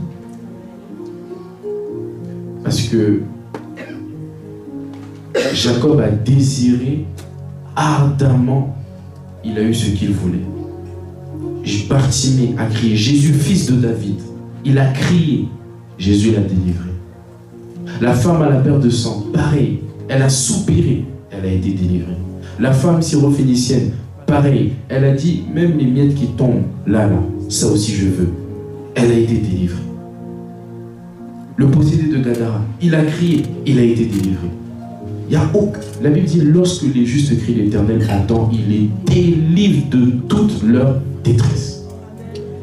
Parce que Jacob a désiré ardemment, il a eu ce qu'il voulait. Bartimée a crié, Jésus, fils de David. Il a crié, Jésus l'a délivré. La femme à la perte de sang, pareil, elle a soupiré, elle a été délivrée. La femme syrophénicienne, pareil, elle a dit, même les miettes qui tombent, là, ça aussi je veux. Elle a été délivrée. Le possédé de Gadara, il a crié, il a été délivré. La Bible dit, lorsque les justes crient, l'Éternel entend, il les délivre de toute leur détresse.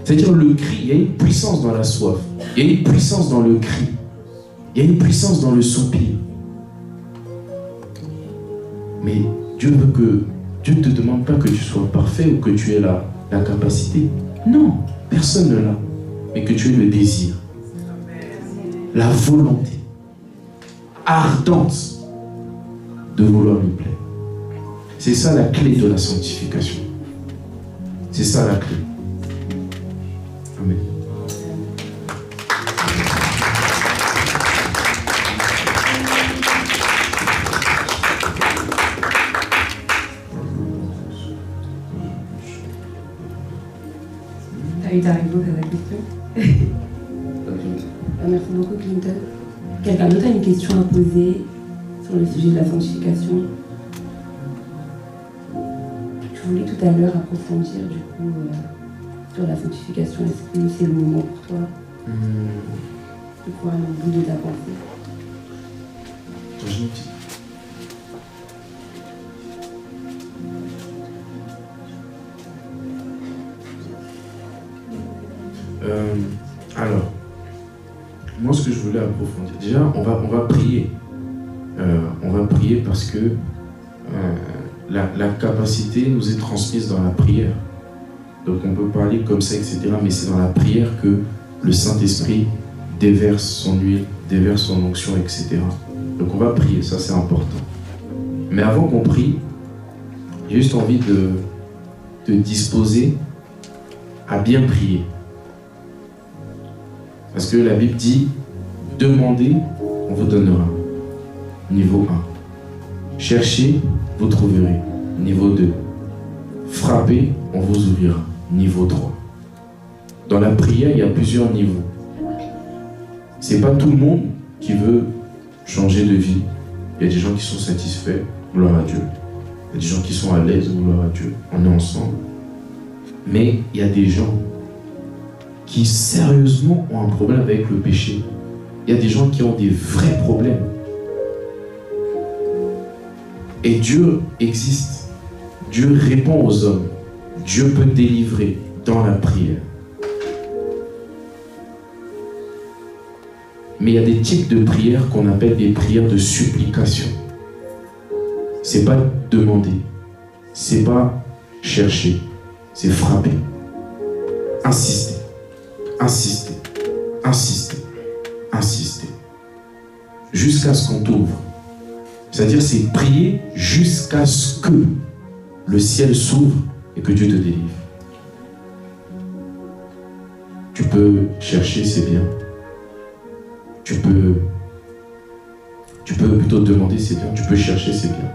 C'est-à-dire le cri, il y a une puissance dans la soif, il y a une puissance dans le cri, il y a une puissance dans le soupir. Mais Dieu ne te demande pas que tu sois parfait ou que tu aies la capacité. Non, personne ne l'a. Mais que tu aies le désir, la volonté ardente de vouloir lui plaire. C'est ça la clé de la sanctification. C'est ça la clé. Amen. T'as eu ta réponse à la question? Merci beaucoup, Clinton. Quelqu'un d'autre a une question à poser sur le sujet de la sanctification? Tu voulais tout à l'heure approfondir du coup sur la sanctification. Est-ce que c'est le moment pour toi de pouvoir aller au bout de ta pensée? Alors, moi ce que je voulais approfondir, déjà on va prier. On va prier parce que la capacité nous est transmise dans la prière. Donc on peut parler comme ça, etc. Mais c'est dans la prière que le Saint-Esprit déverse son huile, déverse son onction, etc. Donc on va prier, ça c'est important. Mais avant qu'on prie, j'ai juste envie de te disposer à bien prier. Parce que la Bible dit, demandez, on vous donnera. Niveau 1. Cherchez, vous trouverez. Niveau 2. Frappez, on vous ouvrira. Niveau 3. Dans la prière, il y a plusieurs niveaux. C'est pas tout le monde qui veut changer de vie. Il y a des gens qui sont satisfaits, gloire à Dieu. Il y a des gens qui sont à l'aise, gloire à Dieu. On est ensemble. Mais il y a des gens qui sérieusement ont un problème avec le péché. Il y a des gens qui ont des vrais problèmes. Et Dieu existe. Dieu répond aux hommes. Dieu peut délivrer dans la prière. Mais il y a des types de prières qu'on appelle des prières de supplication. C'est pas demander, c'est pas chercher, c'est frapper. Insister, insister, insister, insister. Jusqu'à ce qu'on t'ouvre. C'est-à-dire, c'est prier jusqu'à ce que le ciel s'ouvre et que Dieu te délivre. Tu peux chercher, c'est bien. Tu peux plutôt demander, c'est bien. Tu peux chercher, c'est bien.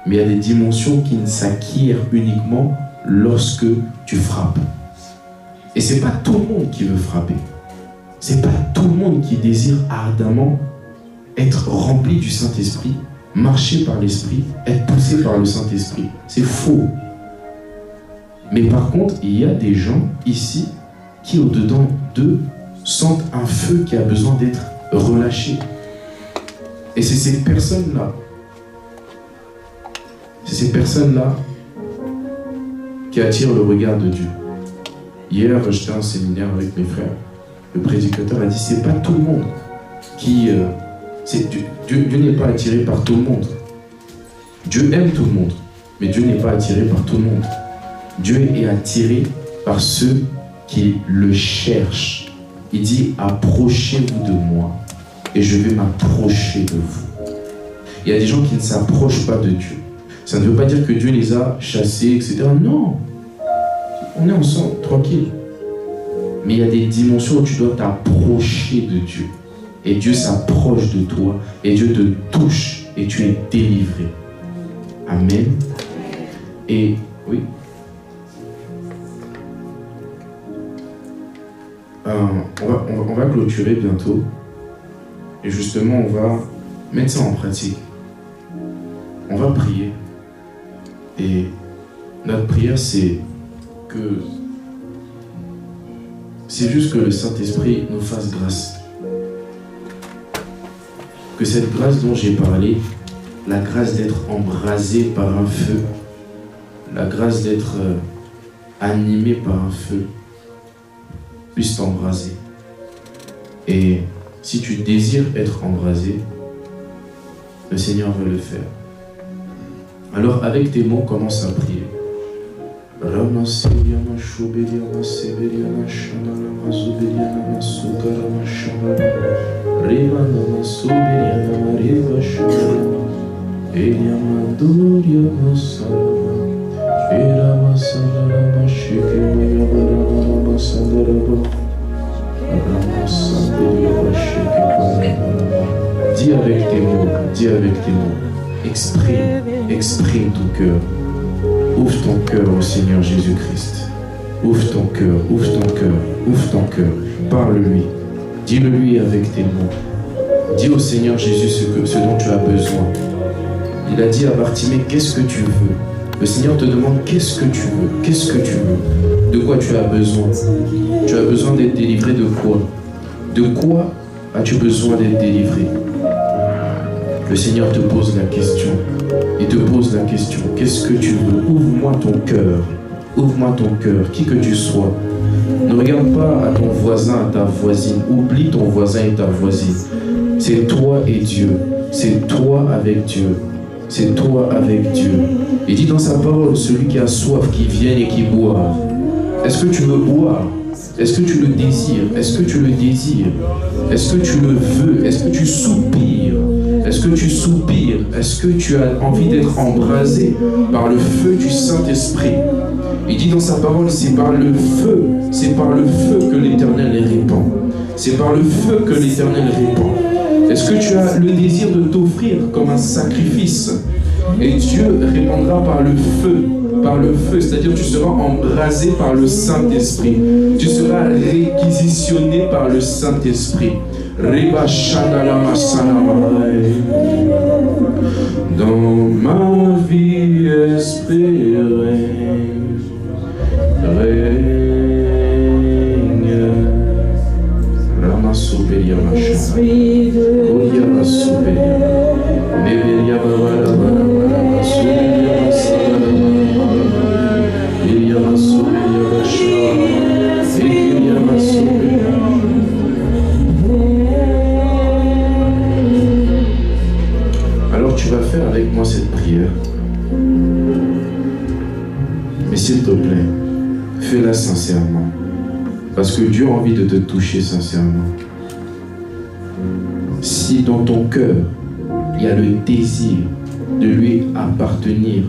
Mais il y a des dimensions qui ne s'acquièrent uniquement lorsque tu frappes. Et c'est pas tout le monde qui veut frapper. C'est pas tout le monde qui désire ardemment être rempli du Saint-Esprit, marcher par l'Esprit, être poussé par le Saint-Esprit. C'est faux. Mais par contre, il y a des gens ici qui, au-dedans d'eux, sentent un feu qui a besoin d'être relâché. Et c'est ces personnes-là, qui attirent le regard de Dieu. Hier, j'étais en séminaire avec mes frères. Le prédicateur a dit, c'est pas tout le monde qui... Dieu n'est pas attiré par tout le monde. Dieu aime tout le monde, mais Dieu n'est pas attiré par tout le monde. Dieu est attiré par ceux qui le cherchent. Il dit, approchez-vous de moi et je vais m'approcher de vous. Il y a des gens qui ne s'approchent pas de Dieu. Ça ne veut pas dire que Dieu les a chassés, etc. Non. On est ensemble, tranquille. Mais il y a des dimensions où tu dois t'approcher de Dieu. Et Dieu s'approche de toi. Et Dieu te touche. Et tu es délivré. Amen. Et, oui. On va clôturer bientôt. Et justement, on va mettre ça en pratique. On va prier. Et notre prière, c'est juste que le Saint-Esprit nous fasse grâce. Que cette grâce dont j'ai parlé, la grâce d'être embrasé par un feu, la grâce d'être animé par un feu, puisse t'embraser. Et si tu désires être embrasé, le Seigneur veut le faire. Alors avec tes mots, commence à prier. Dis avec tes mots, dis avec tes mots. Exprime ton cœur. Ouvre ton cœur au Seigneur Jésus-Christ. Ouvre ton cœur, ouvre ton cœur, ouvre ton cœur. Parle-lui. Dis-le-lui avec tes mots. Dis au Seigneur Jésus ce dont tu as besoin. Il a dit à Bartimée, qu'est-ce que tu veux? Le Seigneur te demande, qu'est-ce que tu veux? Qu'est-ce que tu veux? De quoi tu as besoin? Tu as besoin d'être délivré de quoi? De quoi as-tu besoin d'être délivré? Le Seigneur te pose la question. Il te pose la question. Qu'est-ce que tu veux? Ouvre-moi ton cœur. Ouvre-moi ton cœur, qui que tu sois. Ne regarde pas à ton voisin, à ta voisine. Oublie ton voisin et ta voisine. C'est toi et Dieu. C'est toi avec Dieu. C'est toi avec Dieu. Il dit dans sa parole, celui qui a soif, qui vienne et qui boive. Est-ce que tu veux boire? Est-ce que tu le désires? Est-ce que tu le désires? Est-ce que tu le veux? Est-ce que tu soupires? Est-ce que tu soupires? Est-ce que tu as envie d'être embrasé par le feu du Saint-Esprit? Il dit dans sa parole, c'est par le feu que l'Éternel les répand. C'est par le feu que l'Éternel répand. Est-ce que tu as le désir de t'offrir comme un sacrifice? Et Dieu répandra par le feu, c'est-à-dire tu seras embrasé par le Saint-Esprit. Tu seras réquisitionné par le Saint-Esprit. Dans ma vie espérée, règne Ramasobelia Macha, Oya Masobelia, Nebelia Babala Babala, Sobelia Masala, Elia Masobelia Macha, Elia Masobelia. sincèrement. Parce que Dieu a envie de te toucher sincèrement. Si dans ton cœur, il y a le désir de lui appartenir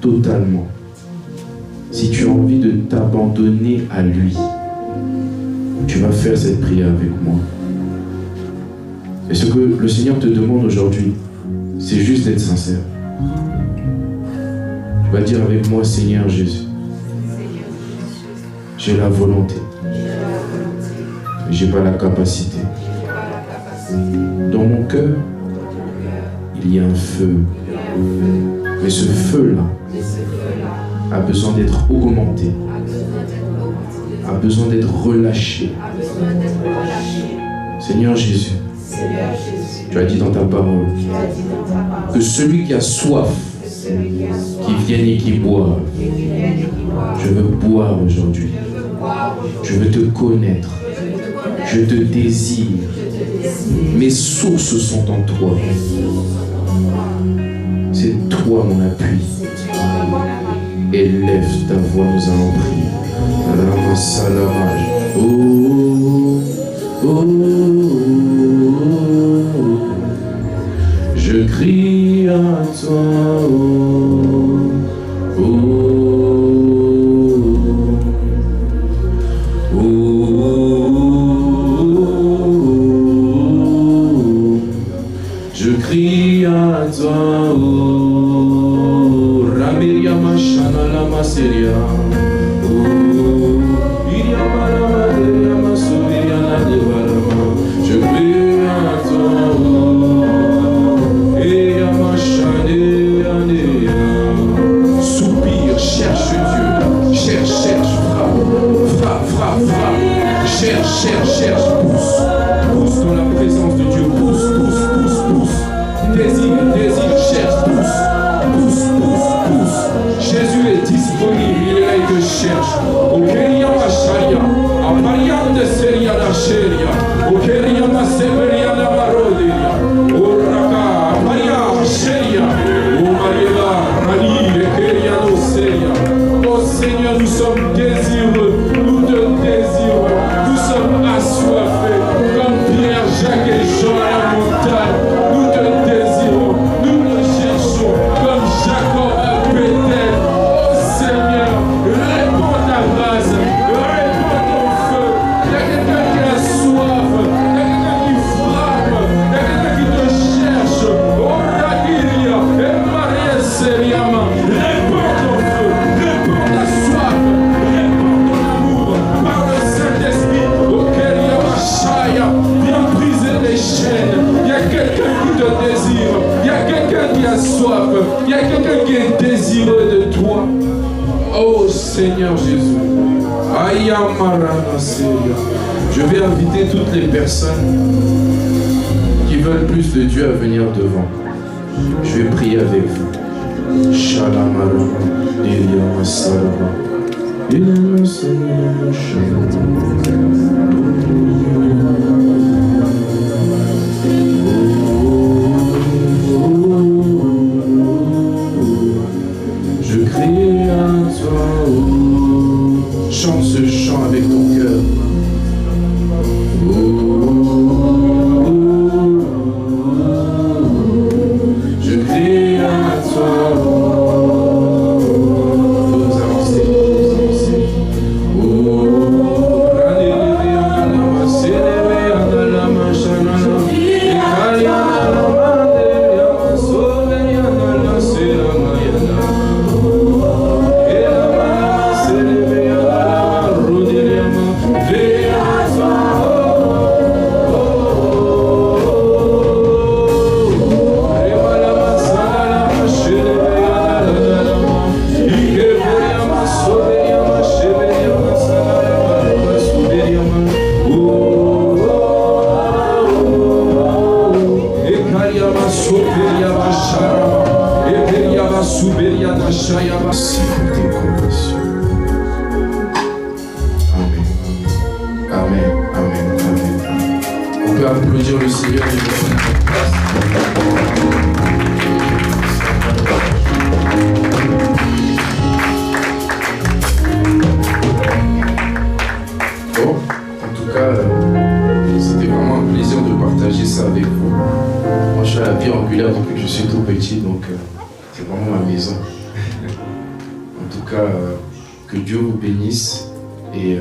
totalement, si tu as envie de t'abandonner à lui, tu vas faire cette prière avec moi. Et ce que le Seigneur te demande aujourd'hui, c'est juste d'être sincère. Tu vas dire avec moi, Seigneur Jésus, j'ai la volonté, mais j'ai pas la capacité. Dans mon cœur, il y a un feu. Mais ce feu-là a besoin d'être augmenté, a besoin d'être relâché. Seigneur Jésus, tu as dit dans ta parole que celui qui a soif, qui vienne et qui boive. Je veux boire aujourd'hui. Je veux te connaître. Je te désire. Mes sources sont en toi. C'est toi mon appui. Élève ta voix, nous allons prier. Ramasalamaj. Oh, oh, oh. Je crie à toi. Oh, oh, oh. Je crie à toi, oh, Ramiria Mashana la Maseria, oh, Iriama la Maderia Masuria la Devarama. Je crie à toi, oh, Eya Mashane Anea. Soupire, cherche Dieu, cherche, frappe, cherche, pousse dans la présence de Dieu, pousse. Désire, cherche, pousse. Jésus est disponible, il est là, il te cherche. Okeria Masharia, Amariam de Seria la Sheria, Okeria Maseveria la Maroderia, Oraka, Amaria, Sheria, Omariela, Rani, Ekeria no Seria. Oh Seigneur, nous sommes désireux, nous te désirons, nous sommes assoiffés, comme Pierre, Jacques et Jean à la montagne. Nous te désirons, nous te cherchons, comme Jacob à Bethel. Oh Seigneur, réponds ta grâce, réponds ton feu. Il y a quelqu'un qui a soif, il y a quelqu'un qui frappe, il y a quelqu'un qui te cherche. Oh Ragiria, et Maria Seriama, réponds ton feu, réponds ta soif, réponds ton amour par le Saint-Esprit. Oh Keria Machaya, viens briser les chaînes. Il y a quelqu'un qui te désire, il y a quelqu'un qui a soif, il y a quelqu'un qui est désireux de toi. Oh Seigneur Jésus, je vais inviter toutes les personnes qui veulent plus de Dieu à venir devant. Je vais prier avec vous. Shalamarama, Iriama Salama, Iriama Salama, je crie à toi, oh. Chante ce chant avec ton cœur. Oh, oh, oh, oh. Je crie à toi, oh. Vous avancez. Oh, oh, oh. Merci pour tes compassions. Amen. On peut applaudir le Seigneur de notre place. Moi, je suis à la pierre angulaire depuis que je suis tout petit, donc c'est vraiment ma maison. En tout cas, que Dieu vous bénisse. Et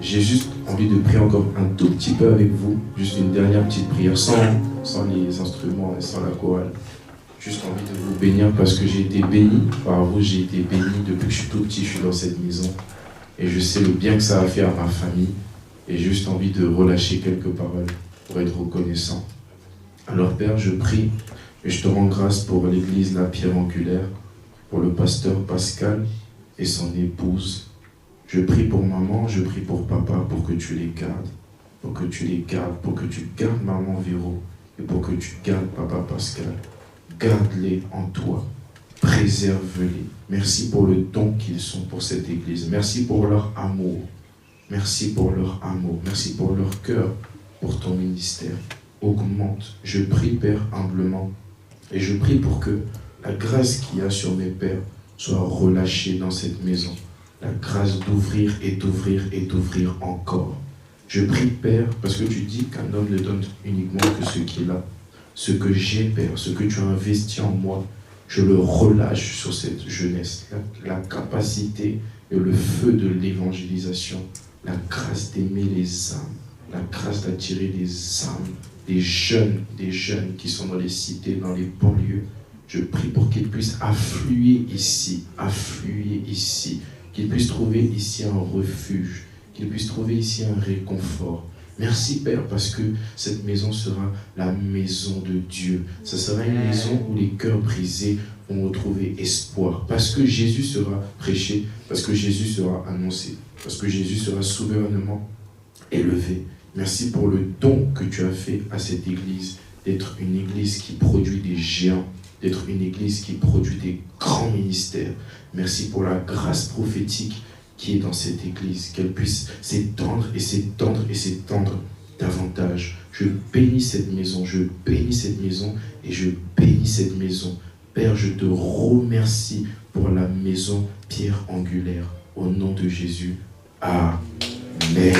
j'ai juste envie de prier encore un tout petit peu avec vous, juste une dernière petite prière, sans les instruments et sans la chorale. Juste envie de vous bénir parce que j'ai été béni par vous, j'ai été béni depuis que je suis tout petit, je suis dans cette maison. Et je sais le bien que ça a fait à ma famille. Et j'ai juste envie de relâcher quelques paroles pour être reconnaissant. Alors Père, je prie et je te rends grâce pour l'église La Pierre Angulaire, pour le pasteur Pascal et son épouse. Je prie pour maman, je prie pour papa, pour que tu les gardes, pour que tu les gardes, pour que tu gardes maman Véro et pour que tu gardes papa Pascal. Garde-les en toi, préserve-les. Merci pour le don qu'ils sont pour cette église. Merci pour leur amour. Merci pour leur amour. Merci pour leur cœur, pour ton ministère. Augmente. Je prie, Père, humblement. Et je prie pour que la grâce qu'il y a sur mes pères soit relâchée dans cette maison. La grâce d'ouvrir et d'ouvrir et d'ouvrir encore. Je prie, Père, parce que tu dis qu'un homme ne donne uniquement que ce qu'il a. Ce que j'ai, Père, ce que tu as investi en moi, je le relâche sur cette jeunesse. La capacité et le feu de l'évangélisation, la grâce d'aimer les âmes, la grâce d'attirer les âmes, des jeunes qui sont dans les cités, dans les banlieues. Je prie pour qu'ils puissent affluer ici, qu'ils puissent trouver ici un refuge, qu'ils puissent trouver ici un réconfort. Merci Père, parce que cette maison sera la maison de Dieu. Ce sera une maison où les cœurs brisés vont retrouver espoir. Parce que Jésus sera prêché, parce que Jésus sera annoncé, parce que Jésus sera souverainement élevé. Merci pour le don que tu as fait à cette église, d'être une église qui produit des géants, d'être une église qui produit des grands ministères. Merci pour la grâce prophétique qui est dans cette église, qu'elle puisse s'étendre et s'étendre et s'étendre davantage. Je bénis cette maison, je bénis cette maison et je bénis cette maison. Père, je te remercie pour la maison Pierre Angulaire. Au nom de Jésus, Amen.